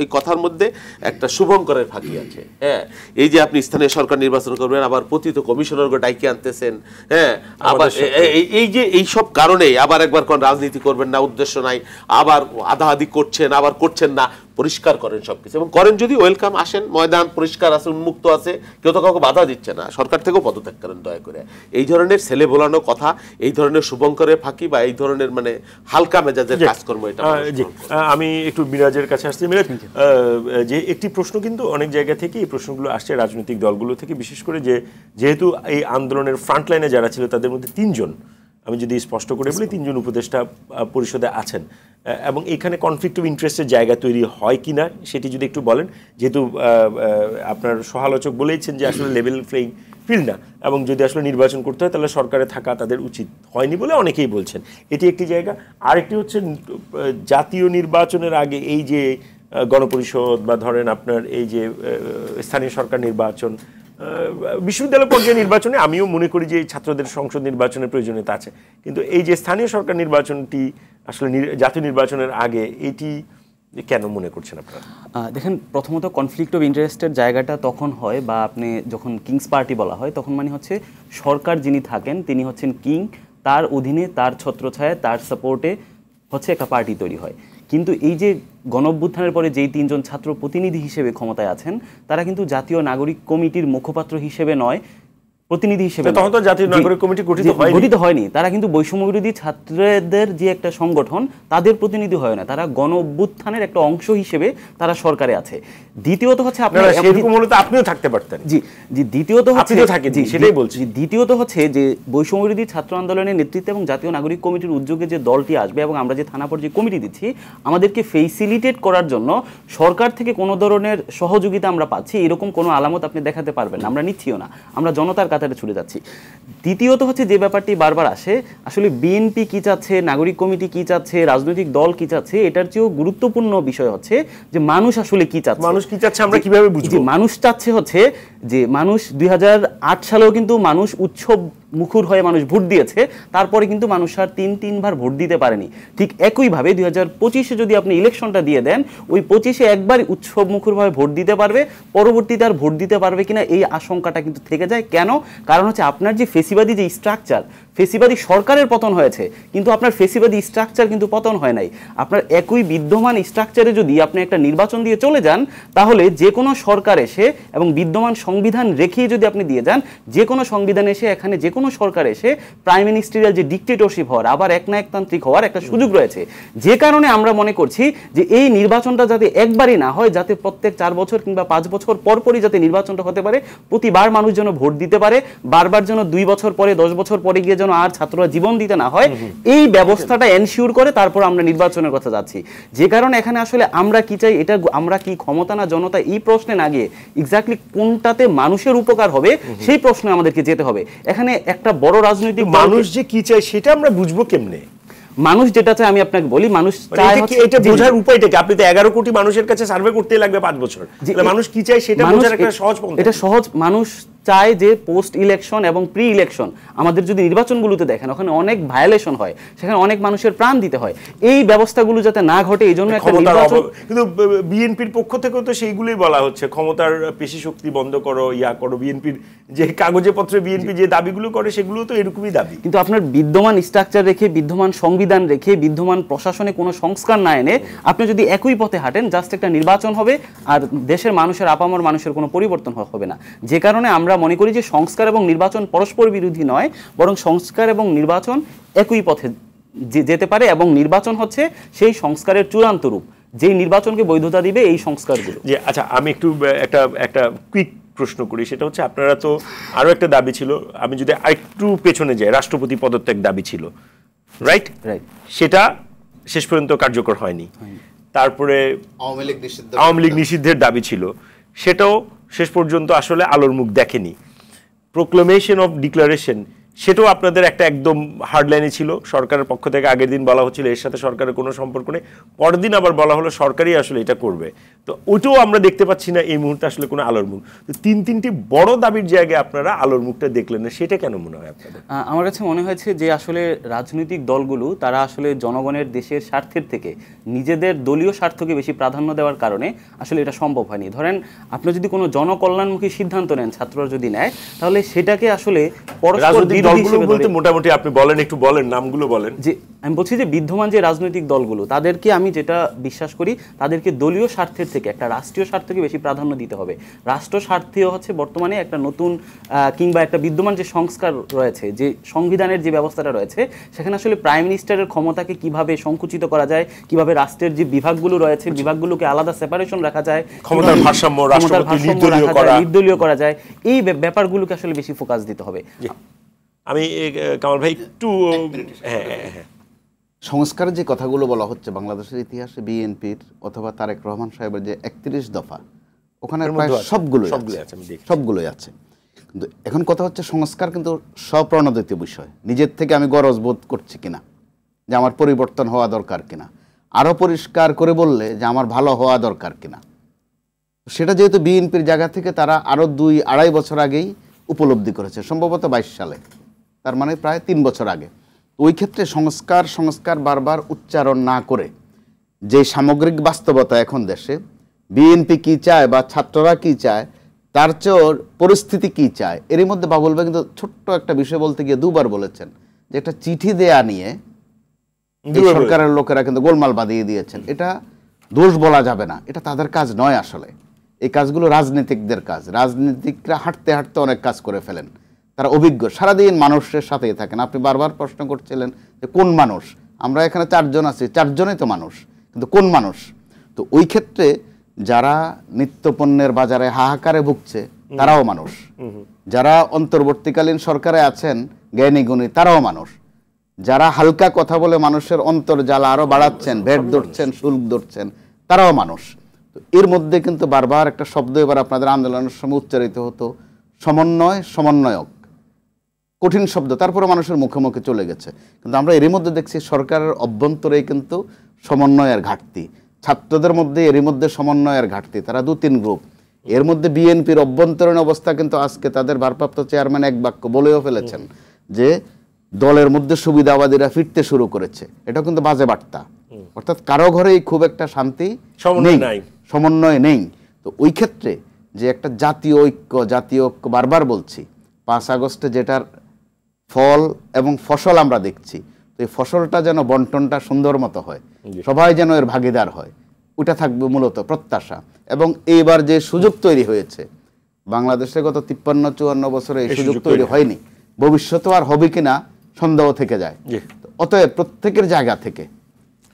এই কথার মধ্যে একটা শুভঙ্করের ফাঁকি আছে। হ্যাঁ, এই যে আপনি স্থানীয় সরকার নির্বাচন করবেন, আবার পতিত কমিশনারকে ডাইকে আনতেছেন, হ্যাঁ, আবার এই যে এইসব কারণে আবার একবার কোন রাজনীতি করবেন না, উদ্দেশ্য নাই, আবার আধাআধি করছেন, আবার করছেন না। পরিষ্কার করেন সবকিছু, এবং করেন যদি ওয়েলকাম, আসেন, ময়দান পরিষ্কার আছে, উন্মুক্ত আছে, কেউ তো কাউকে বাধা দিচ্ছে না। সরকার থেকেও পদত্যাগ করেন দয়া করে। এই ধরনের ছেলে ভোলানো কথা, এই ধরনের শুভঙ্করের ফাঁকি বা এই ধরনের মানে হালকা মেজাজের কাজকর্ম, এটা আমি একটু মিরাজের কাছে আসছি। মিরাজ, যে একটি প্রশ্ন কিন্তু অনেক জায়গা থেকে এই প্রশ্নগুলো আসছে রাজনৈতিক দলগুলো থেকে, বিশেষ করে যে যেহেতু এই আন্দোলনের ফ্রন্টলাইনে যারা ছিল তাদের মধ্যে 3 জন, আমি যদি স্পষ্ট করে বলি 3 জন উপদেষ্টা পরিষদে আছেন, এবং এখানে কনফ্লিক্ট অফ ইন্টারেস্টের জায়গা তৈরি হয় কিনা সেটি যদি একটু বলেন। যেহেতু আপনার সহালোচক বলেইছেন যে আসলে লেভেল প্লেইং ফিল্ড না, এবং যদি আসলে নির্বাচন করতে হয় তাহলে সরকারে থাকা তাদের উচিত হয়নি বলে অনেকেই বলছেন, এটি একটি জায়গা। আরেকটি হচ্ছে জাতীয় নির্বাচনের আগে এই যে গণপরিষদ বা ধরেন আপনার এই যে স্থানীয় সরকার নির্বাচন, বিশ্ববিদ্যালয় পর্যায়ে নির্বাচনে আমিও মনে করি যে ছাত্রদের সংসদ নির্বাচনের প্রয়োজনীয়তা আছে, কিন্তু এই যে স্থানীয় সরকার নির্বাচনটি আসলে জাতীয় নির্বাচনের আগে, এটি কেন মনে করছেন আপনারা? দেখেন, প্রথমত কনফ্লিক্ট অফ ইন্টারেস্টের জায়গাটা তখন হয়, বা আপনি যখন কিংস পার্টি বলা হয় তখন মানে হচ্ছে সরকার যিনি থাকেন তিনি হচ্ছেন কিং, তার অধীনে তার ছত্রছায়ায় তার সাপোর্টে হচ্ছে একটা পার্টি তৈরি হয়। কিন্তু এই যে গণঅভ্যুত্থানের পরে যেই 3 জন ছাত্র প্রতিনিধি হিসেবে ক্ষমতায় আছেন, তারা কিন্তু জাতীয় নাগরিক কমিটির মুখপাত্র হিসেবে নয়, প্রতিনিধি হিসেবে তখন তো জাতীয় নাগরিক কমিটি গঠিত হয়নি। তারা কিন্তু বৈষম্যবিরোধী ছাত্রদের যে একটা সংগঠন, তাদের প্রতিনিধি হয় না, তারা গণঅভ্যুত্থানের একটা অংশ হিসেবে তারা সরকারে আছে। দ্বিতীয়ত হচ্ছে আপনিও থাকতে পারতেন। জি, দ্বিতীয়ত হচ্ছে সেটাই বলছি। দ্বিতীয়ত হচ্ছে যে বৈষম্যবিরোধী ছাত্র আন্দোলনের নেতৃত্বে এবং জাতীয় নাগরিক কমিটির উদ্যোগে যে দলটি আসবে, এবং আমরা যে থানা পর্যায়ে কমিটি দিচ্ছি, আমাদেরকে ফেসিলিটেট করার জন্য সরকার থেকে কোনো ধরনের সহযোগিতা আমরা পাচ্ছি এরকম কোনো আলামত আপনি দেখাতে পারবেন না, আমরা নিচ্ছিও না। আমরা জনতার কাছে তাড়াতাড়ি ছুটে যাচ্ছি। দ্বিতীয়ত হচ্ছে যে ব্যাপারটি বারবার আসে, আসলে বিএনপি কি চাচ্ছে, নাগরিক কমিটি কি চাচ্ছে, রাজনৈতিক দল কি চাচ্ছে, এটার চেয়েও গুরুত্বপূর্ণ বিষয় হচ্ছে যে মানুষ আসলে কি চাচ্ছে। মানুষ কি চাচ্ছে আমরা কিভাবে বুঝবো? মানুষ চাচ্ছে হচ্ছে যে মানুষ 2008 সালেও কিন্তু মানুষ উৎসব মুখর হয়ে মানুষ ভোট দিয়েছে, তারপরে কিন্তু মানুষ আর তিনবার ভোট দিতে পারেনি। ঠিক একইভাবে 2025-এ যদি আপনি ইলেকশনটা দিয়ে দেন, ওই 25-এ একবার উৎসব মুখরভাবে ভোট দিতে পারবে, পরবর্তীতে আর ভোট দিতে পারবে কিনা এই আশঙ্কাটা কিন্তু থেকে যায়। কেন? কারণ হচ্ছে আপনার যে ফেসিবাদী যে স্ট্রাকচার, ফেসিবাদী সরকারের পতন হয়েছে, কিন্তু আপনার ফেসিবাদী স্ট্রাকচার কিন্তু পতন হয় নাই। আপনার একই বিদ্যমান স্ট্রাকচারে যদি আপনি একটা নির্বাচন দিয়ে চলে যান, তাহলে যে কোনো সরকার এসে এবং বিদ্যমান সংবিধান রেখেই যদি আপনি দিয়ে যান, যে কোনো সংবিধান এসে এখানে যে কোনো সরকার এসে প্রাইম মিনিস্টারিয়াল যে ডিক্টেটরশিপ হওয়ার, আবার একনায়কতান্ত্রিক হওয়ার একটা সুযোগ রয়েছে। যে কারণে আমরা মনে করছি যে এই নির্বাচনটা যাতে একবারই না হয়, যাতে প্রত্যেক 4 বছর কিংবা 5 বছর পরপরই যাতে নির্বাচনটা হতে পারে, প্রতিবার মানুষ যেন ভোট দিতে পারে, বারবার যেন 2 বছর পরে 10 বছর পরে গিয়ে যেন আর ছাত্ররা জীবন দিতে না হয়, এই ব্যবস্থাটা এনশিওর করে তারপর আমরা নির্বাচনের কথা যাচ্ছি। যে কারণে এখানে আসলে আমরা কি চাই, এটা আমরা কি ক্ষমতা না জনতা, এই প্রশ্নে না গিয়ে এক্স্যাক্টলি কোনটাতে মানুষের উপকার হবে সেই প্রশ্নে আমাদেরকে যেতে হবে। এখানে একটা বড় রাজনৈতিক মানুষ যে কি চায় সেটা আমরা বুঝবো কেমনে? মানুষ যেটা চায়, আমি আপনাকে বলি, মানুষ চায় হচ্ছে এটা বোঝার উপায়টা কি? আপনি তো 11 কোটি মানুষের কাছে সার্ভে করতে লাগবে 5 বছর। মানুষ কি চায় সেটা বোঝার একটা সহজ পন্থা। এটা সহজ। মানুষ চায় যে পোস্ট ইলেকশন এবং প্রি ইলেকশন, আমাদের যদি নির্বাচনগুলোতে দেখেন ওখানে অনেক ভায়োলেশন হয়, সেখানে অনেক মানুষের প্রাণ দিতে হয়, এই ব্যবস্থাগুলো যাতে না ঘটে এই জন্য একটা নির্বাচন। কিন্তু বিএনপির পক্ষ থেকেও তো সেইগুলোই বলা হচ্ছে, ক্ষমতার পেশি শক্তি বন্ধ করো, ইয়া করো। বিএনপির যে কাগজে পত্রে বিএনপি যে দাবিগুলো করে সেগুলো তো এরকমই দাবি। কিন্তু আপনার বিদ্যমান স্ট্রাকচার রেখে, বিদ্যমান সংবিধান রেখে, বিদ্যমান প্রশাসনে কোনো সংস্কার না এনে আপনি যদি একই পথে হাঁটেন, জাস্ট একটা নির্বাচন হবে আর দেশের মানুষের, আপামর মানুষের কোনো পরিবর্তন হবে না। যে কারণে আমরা মনে করি যে সংস্কার এবং নির্বাচন পরস্পর বিরোধী নয়, বরং সংস্কার এবং নির্বাচন একই পথে যেতে পারে, এবং নির্বাচন হচ্ছে সেই সংস্কারের চূড়ান্ত রূপ, যেই নির্বাচনকে বৈধতা দিবে এই সংস্কারগুলো। যে আচ্ছা, আমি একটু একটা কুইক প্রশ্ন করি, সেটা হচ্ছে আপনারা তো আরো একটা দাবি ছিল, আমি যদি আরেকটু পেছনে যাই, রাষ্ট্রপতি পদত্যাগ দাবি ছিল, রাইট? সেটা শেষ পর্যন্ত কার্যকর হয়নি। তারপরে আওয়ামী লীগ নিষিদ্ধের দাবি ছিল, সেটাও শেষ পর্যন্ত আসলে আলোর মুখ দেখেনি। প্রোক্লামেশন অফ ডিক্লারেশন, সেটাও আপনাদের একটা একদম হার্ডলাইনে ছিল, সরকারের পক্ষ থেকে আগের দিন বলা হচ্ছিল এর সাথে সরকারের কোনো সম্পর্ক নেই, পরের দিন আবার বলা হলো সরকারই আসলে এটা করবে। তো ওইটাও আমরা দেখতে পাচ্ছি না এই মুহূর্তে আসলে কোনো আলোর মুখ। তো তিনটি বড় দাবির জায়গায় আপনারা আলোর মুখটা দেখলেন না, সেটা কেন মনে হয় আপনাদের? আমার কাছে মনে হয়েছে যে আসলে রাজনৈতিক দলগুলো তারা আসলে জনগণের, দেশের স্বার্থের থেকে নিজেদের দলীয় স্বার্থকে বেশি প্রাধান্য দেওয়ার কারণে আসলে এটা সম্ভব হয়নি। ধরেন আপনি যদি কোনো জনকল্যাণমুখী সিদ্ধান্ত নেন, ছাত্ররা যদি নেয়, তাহলে সেটাকে আসলে পরস্পর মোটামুটি আপনি বলেন, একটু বলেন, নামগুলো বলেন। যে আমি বলছি যে বিদ্যমান যে রাজনৈতিক দলগুলো, তাদেরকে আমি যেটা বিশ্বাস করি, তাদেরকে দলীয় স্বার্থের থেকে একটা রাষ্ট্রীয় স্বার্থকে বেশি প্রাধান্য দিতে হবে। রাষ্ট্র স্বার্থীয় হচ্ছে বর্তমানে একটা নতুন কিংবা একটা বিদ্যমান যে সংস্কার রয়েছে, যে সংবিধানের যে ব্যবস্থাটা রয়েছে, সেখানে আসলে প্রাইম মিনিস্টারের ক্ষমতাকে কিভাবে সংকুচিত করা যায়, কিভাবে রাষ্ট্রের যে বিভাগগুলো রয়েছে বিভাগগুলোকে আলাদা সেপারেশন রাখা যায়, ক্ষমতার ভারসাম্য নির্দলীয় করা যায়, এই ব্যাপারগুলোকে আসলে বেশি ফোকাস দিতে হবে। আমি কামাল ভাই একটু সংস্কারের যে কথাগুলো বলা হচ্ছে বাংলাদেশের ইতিহাসে, বিএনপির অথবা তারেক রহমান সাহেবের যে 31 দফা, ওখানে প্রায় সবগুলোই আছে। কিন্তু এখন কথা হচ্ছে সংস্কার কিন্তু স্বপ্রণোদিত বিষয়, নিজের থেকে আমি গরজ বোধ করছি কিনা, যে আমার পরিবর্তন হওয়া দরকার কিনা, আরও পরিষ্কার করে বললে যে আমার ভালো হওয়া দরকার কিনা। সেটা যেহেতু বিএনপির জায়গা থেকে তারা আরও 2-2.5 বছর আগেই উপলব্ধি করেছে, সম্ভবত 22 সালে, তার মানে প্রায় 3 বছর আগে। ওই ক্ষেত্রে সংস্কার বারবার উচ্চারণ না করে যে সামগ্রিক বাস্তবতা এখন দেশে, বিএনপি কি চায় বা ছাত্ররা কি চায়, তার চেয়ে পরিস্থিতি কি চায়, এরই মধ্যে বাবুল ভাই কিন্তু ছোট্ট একটা বিষয় বলতে গিয়ে 2বার বলেছেন যে একটা চিঠি দেয়া নিয়ে সরকারের লোকেরা কিন্তু গোলমাল বাঁধিয়ে দিয়েছেন। এটা দোষ বলা যাবে না, এটা তাদের কাজ নয়। আসলে এই কাজগুলো রাজনীতিকদের কাজ। রাজনীতিকরা হাঁটতে হাঁটতে অনেক কাজ করে ফেলেন, তারা অভিজ্ঞ, সারাদিন মানুষের সাথেই থাকেন। আপনি বারবার প্রশ্ন করছিলেন যে কোন মানুষ, আমরা এখানে 4 জন আছি, 4 জনই তো মানুষ, কিন্তু কোন মানুষ? তো ওই ক্ষেত্রে যারা নিত্যপণ্যের বাজারে হাহাকারে ভুগছে তারাও মানুষ, যারা অন্তর্বর্তীকালীন সরকারে আছেন জ্ঞানী গুণী তারাও মানুষ, যারা হালকা কথা বলে মানুষের অন্তর্জালা আরো বাড়াচ্ছেন, ভেট ধরছেন, শুল্ক ধরছেন, তারাও মানুষ। তো এর মধ্যে কিন্তু বারবার একটা শব্দ এবার আপনাদের আন্দোলনের সময় উচ্চারিত হতো, সমন্বয়ক। কঠিন শব্দ, তারপরে মানুষের মুখে মুখে চলে গেছে। কিন্তু আমরা এরই মধ্যে দেখছি সরকারের অভ্যন্তরেই কিন্তু সমন্বয়ের ঘাটতি, ছাত্রদের মধ্যে এরই মধ্যে সমন্বয়ের ঘাটতি। তারা 2-3 গ্রুপ। এর মধ্যে বিএনপির অভ্যন্তরীণ অবস্থা কিন্তু আজকে তাদের ভারপ্রাপ্ত চেয়ারম্যান এক বাক্য বলেও ফেলেছেন যে দলের মধ্যে সুবিধাবাদীরা ফিরতে শুরু করেছে। এটা কিন্তু বাজে বার্তা। অর্থাৎ কারো ঘরেই খুব একটা শান্তি নেই, সমন্বয় নেই। তো ওই ক্ষেত্রে যে একটা জাতীয় ঐক্য বারবার বলছি, 5 আগস্টে যেটার ফল এবং ফসল আমরা দেখছি, তো এই ফসলটা যেন বন্টনটা সুন্দর মতো হয়, সবাই যেন এর ভাগিদার হয়, ওটা থাকবে মূলত প্রত্যাশা। এবং এইবার যে সুযোগ তৈরি হয়েছে বাংলাদেশে গত 53-54 বছরে এই সুযোগ তৈরি হয়নি, ভবিষ্যতেও আর হবে কিনা সন্দেহ থেকে যায়। অতএব প্রত্যেকের জায়গা থেকে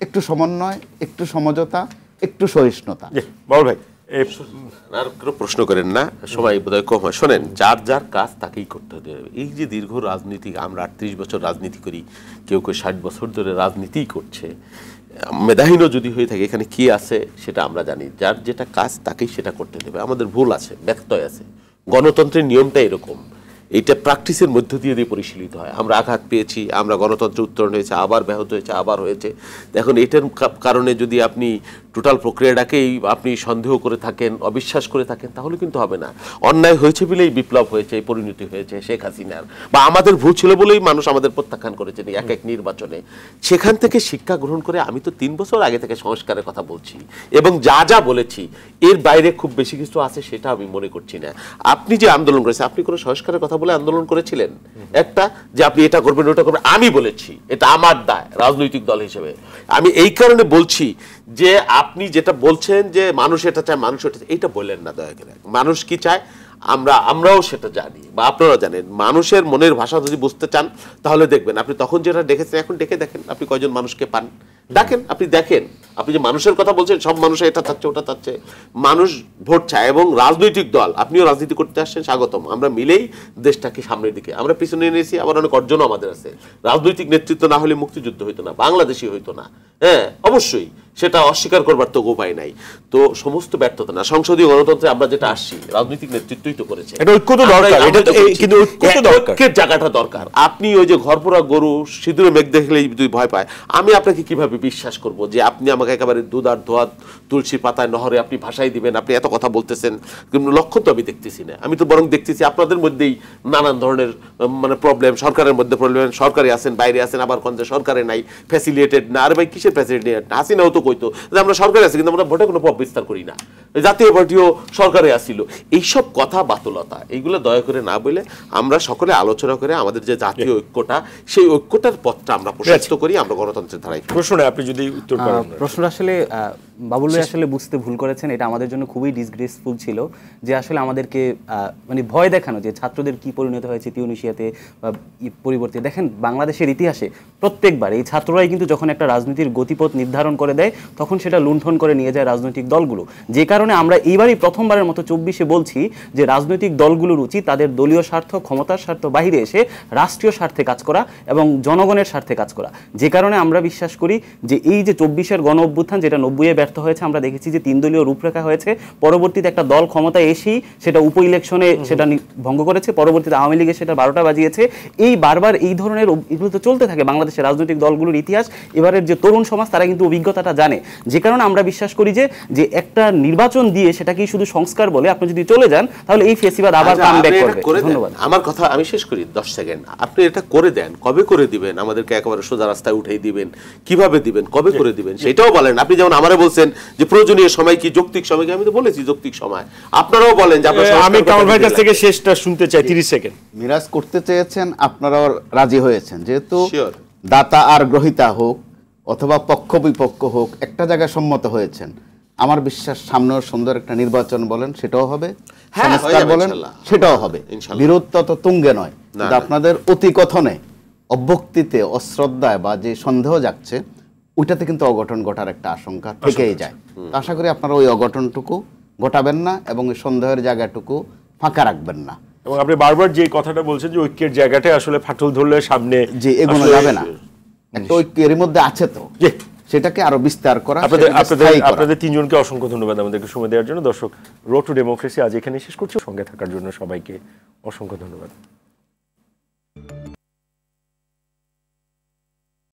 একটু সমন্বয়, একটু সমঝোতা, একটু সহিষ্ণুতা। বাবুল ভাই আর কোনো প্রশ্ন করেন না, সবাই বোধহয় কম হয়। শোনেন, যার যার কাজ তাকেই করতে হবে। এই যে দীর্ঘ রাজনীতি, আমরা 38 বছর রাজনীতি করি, কেউ কেউ 60 বছর ধরে রাজনীতিই করছে, মেধাহীনও যদি হয়ে থাকে, এখানে কি আছে সেটা আমরা জানি। যার যেটা কাজ তাকেই সেটা করতে দেবে। আমাদের ভুল আছে, ব্যত্যয় আছে, গণতন্ত্রের নিয়মটা এরকম, এইটা প্র্যাকটিসের মধ্য দিয়ে পরিশীলিত হয়। আমরা আঘাত পেয়েছি, আমরা গণতন্ত্র উত্তরণ হয়েছে, আবার ব্যাহত হয়েছে, আবার হয়েছে। এখন এটার কারণে যদি আপনি টোটাল প্রক্রিয়াটাকেই আপনি সন্দেহ করে থাকেন, অবিশ্বাস করে থাকেন, তাহলে কিন্তু হবে না। অন্যায় হয়েছে বলেই বিপ্লব হয়েছে, পরিণতি হয়েছে শেখ হাসিনার, বা আমাদের ভুল ছিল বলেই মানুষ আমাদের প্রত্যাখ্যান করেছেন এক এক নির্বাচনে। সেখান থেকে শিক্ষা গ্রহণ করে আমি তো 3 বছর আগে থেকে সংস্কারের কথা বলছি, এবং যা যা বলেছি এর বাইরে খুব বেশি কিছু আছে সেটা আমি মনে করছি না। আপনি যে আন্দোলন করেছেন, আপনি কোনো সংস্কারের কথা বলে আন্দোলন করেছিলেন? একটা যে আপনি এটা করবেন ওটা করবেন, আমি বলেছি, এটা আমার দায় রাজনৈতিক দল হিসেবে। আমি এই কারণে বলছি যে আপনি যেটা বলছেন যে মানুষ এটা চায়, মানুষ এটা চায়, এইটা বললেন না দয়া করে। মানুষ কি চায় আমরাও সেটা জানি, বা আপনারা জানেন। মানুষের মনের ভাষা যদি বুঝতে চান তাহলে দেখবেন, আপনি তখন যেটা দেখেছেন এখন ডেকে দেখেন, আপনি কয়জন মানুষকে পান, ডাকেন, আপনি দেখেন। আপনি যে মানুষের কথা বলছেন, সব মানুষ এটা চাচ্ছে ওটা চাচ্ছে, মানুষ ভোট চায়। এবং রাজনৈতিক দল, আপনিও রাজনীতি করতে আসছেন, স্বাগতম। আমরা মিলেই দেশটাকে সামনের দিকে, আমরা পিছনে এনেছি, আবার অনেক অর্জনও আমাদের আছে। রাজনৈতিক নেতৃত্ব না হলে মুক্তিযুদ্ধ হইতো না, বাংলাদেশই হইতো না। হ্যাঁ, অবশ্যই সেটা অস্বীকার করবার তো উপায় নাই। তো সমস্ত ব্যর্থতা না, সংসদীয় গণতন্ত্রে আমরা যেটা আসছি, রাজনৈতিক নেতৃত্বই তো করেছে। ঐক্যের জায়গাটা দরকার। আপনি ওই যে ঘরপোড়া গরু সিঁদুরে মেঘ দেখলেই যদি ভয় পায়, আমি আপনাকে কিভাবে বিশ্বাস করব যে আপনি আমাকে একেবারে দুধ আর ধোয়া তুলসী পাতায় নহরে আপনি ভাষাই দিবেন? আপনি এত কথা বলতেছেন, কিন্তু লক্ষ্য তো আমি দেখতেছি না। আমি তো বরং দেখতেছি আপনাদের মধ্যেই নানান ধরনের মানে প্রবলেম, সরকারের মধ্যে প্রবলেম, সরকারে আছেন, বাইরে আছেন, আবার কোন সরকারে নাই, ফ্যাসিলিটেড না। আরে ভাই, কিসের ফ্যাসিলিটেড? হাসিনাও তো কইতো যে আমরা সরকারে আছি, কিন্তু আমরা ভোটে কোনো প্রভাব বিস্তার করি না, জাতীয় পার্টিও সরকারে আসছিল। এইসব কথা বাতুলতা, এইগুলো দয়া করে না বলে আমরা সকলে আলোচনা করে আমাদের যে জাতীয় ঐক্যটা, সেই ঐক্যটার পথটা আমরা প্রশস্ত করি, আমরা গণতন্ত্রের ধারায়। প্রশ্নে আপনি যদি উত্তর করেন। প্রশ্ন আসলে বাবুল ভাই আসলে বুঝতে ভুল করেছেন। এটা আমাদের জন্য খুবই ডিসগ্রেসফুল ছিল যে আসলে আমাদেরকে মানে ভয় দেখানো যে ছাত্রদের কি পরিণত হয়েছে তিউনিসিয়াতে বা পরিবর্তে। দেখেন, বাংলাদেশের ইতিহাসে প্রত্যেকবার এই ছাত্ররাই কিন্তু যখন একটা রাজনীতির গতিপথ নির্ধারণ করে দেয়, তখন সেটা লুণ্ঠন করে নিয়ে যায় রাজনৈতিক দলগুলো। যে কারণে আমরা এইবারই প্রথমবারের মতো 24-এ বলছি যে রাজনৈতিক দলগুলোর উচিত তাদের দলীয় স্বার্থ, ক্ষমতার স্বার্থ বাইরে এসে রাষ্ট্রীয় স্বার্থে কাজ করা এবং জনগণের স্বার্থে কাজ করা। যে কারণে আমরা বিশ্বাস করি যে এই যে 24-এর গণ অভ্যুত্থান, যেটা 90-এ ব্যর্থ হয়েছে, আমরা দেখেছি যে 3 দলীয় রূপরেখা হয়েছে, পরবর্তীতে একটা দল ক্ষমতায় এসেই সেটা উপ ইলেকশনে সেটা ভঙ্গ করেছে, পরবর্তীতে আওয়ামী লীগে সেটা 12টা বাজিয়েছে। এই বারবার এই ধরনের এগুলো তো চলতে থাকে বাংলাদেশের রাজনৈতিক দলগুলোর ইতিহাস। এবারের যে তরুণ সমাজ, তারা কিন্তু অভিজ্ঞতাটা জানে। যে কারণে আমরা বিশ্বাস করি যে একটা নির্বাচন দিয়ে সেটাকেই শুধু সংস্কার বলে আপনি যদি চলে যান, তাহলে এই ফেসিবাদ আবার কামব্যাক করবে। ধন্যবাদ। আমার কথা আমি শেষ করি 10 সেকেন্ড। আপনি এটা করে দেন, কবে করে দিবেন? আমাদেরকে একেবারে সোজা রাস্তায় উঠাই দিবেন, কিভাবে দিবেন, কবে করে দিবেন সেটাও বলেন। আপনি যেমন আমারে বলছেন যে প্রয়োজনীয় সময় কি, যৌক্তিক সময় কি, আমি তো বলেছি যৌক্তিক সময়। আপনারাও বলেন যে আমি কামাল ভাইয়ের কাছ থেকে শেষটা শুনতে চাই, 30 সেকেন্ড। মিরাজ করতে চেয়েছেন, আপনারাও রাজি হয়েছেন, যেহেতু দাতা আর গ্রহিতা হোক অথবা পক্ষ বিপক্ষ হোক, একটা জায়গায় সম্মত হয়েছেন। আমার বিশ্বাস সামনেও সুন্দর একটা নির্বাচন বলেন সেটাও হবে, সংস্কার বলেন সেটাও হবে। বিরোধটা তো তুঙ্গে নয়, কিন্তু আপনাদের অতি কথনে, অভক্তিতে, অশ্রদ্ধায় বা যে সন্দেহ যাচ্ছে, ওইটাতে কিন্তু অঘটন ঘটার একটা আশঙ্কা থেকেই যায়। আশা করি আপনারা ওই অঘটনটুকু ঘটাবেন না এবং ওই সন্দেহের জায়গাটুকু ফাঁকা রাখবেন না। এবং আপনি বারবার যে কথাটা বলছেন যে ঐক্যের জায়গাটায় আসলে ফাটল ধরলে সামনে যে এগোনো যাবে না, একটা ঐক্য এর মধ্যে আছে, তো সেটাকে আরো বিস্তার করা। আপনাদের 3 জনকে অসংখ্য ধন্যবাদ আমাদেরকে সময় দেওয়ার জন্য। দর্শক, রোড টু ডেমোক্রেসি আজ এখানে শেষ করছি। সঙ্গে থাকার জন্য সবাইকে অসংখ্য ধন্যবাদ। ধন্যবাদ।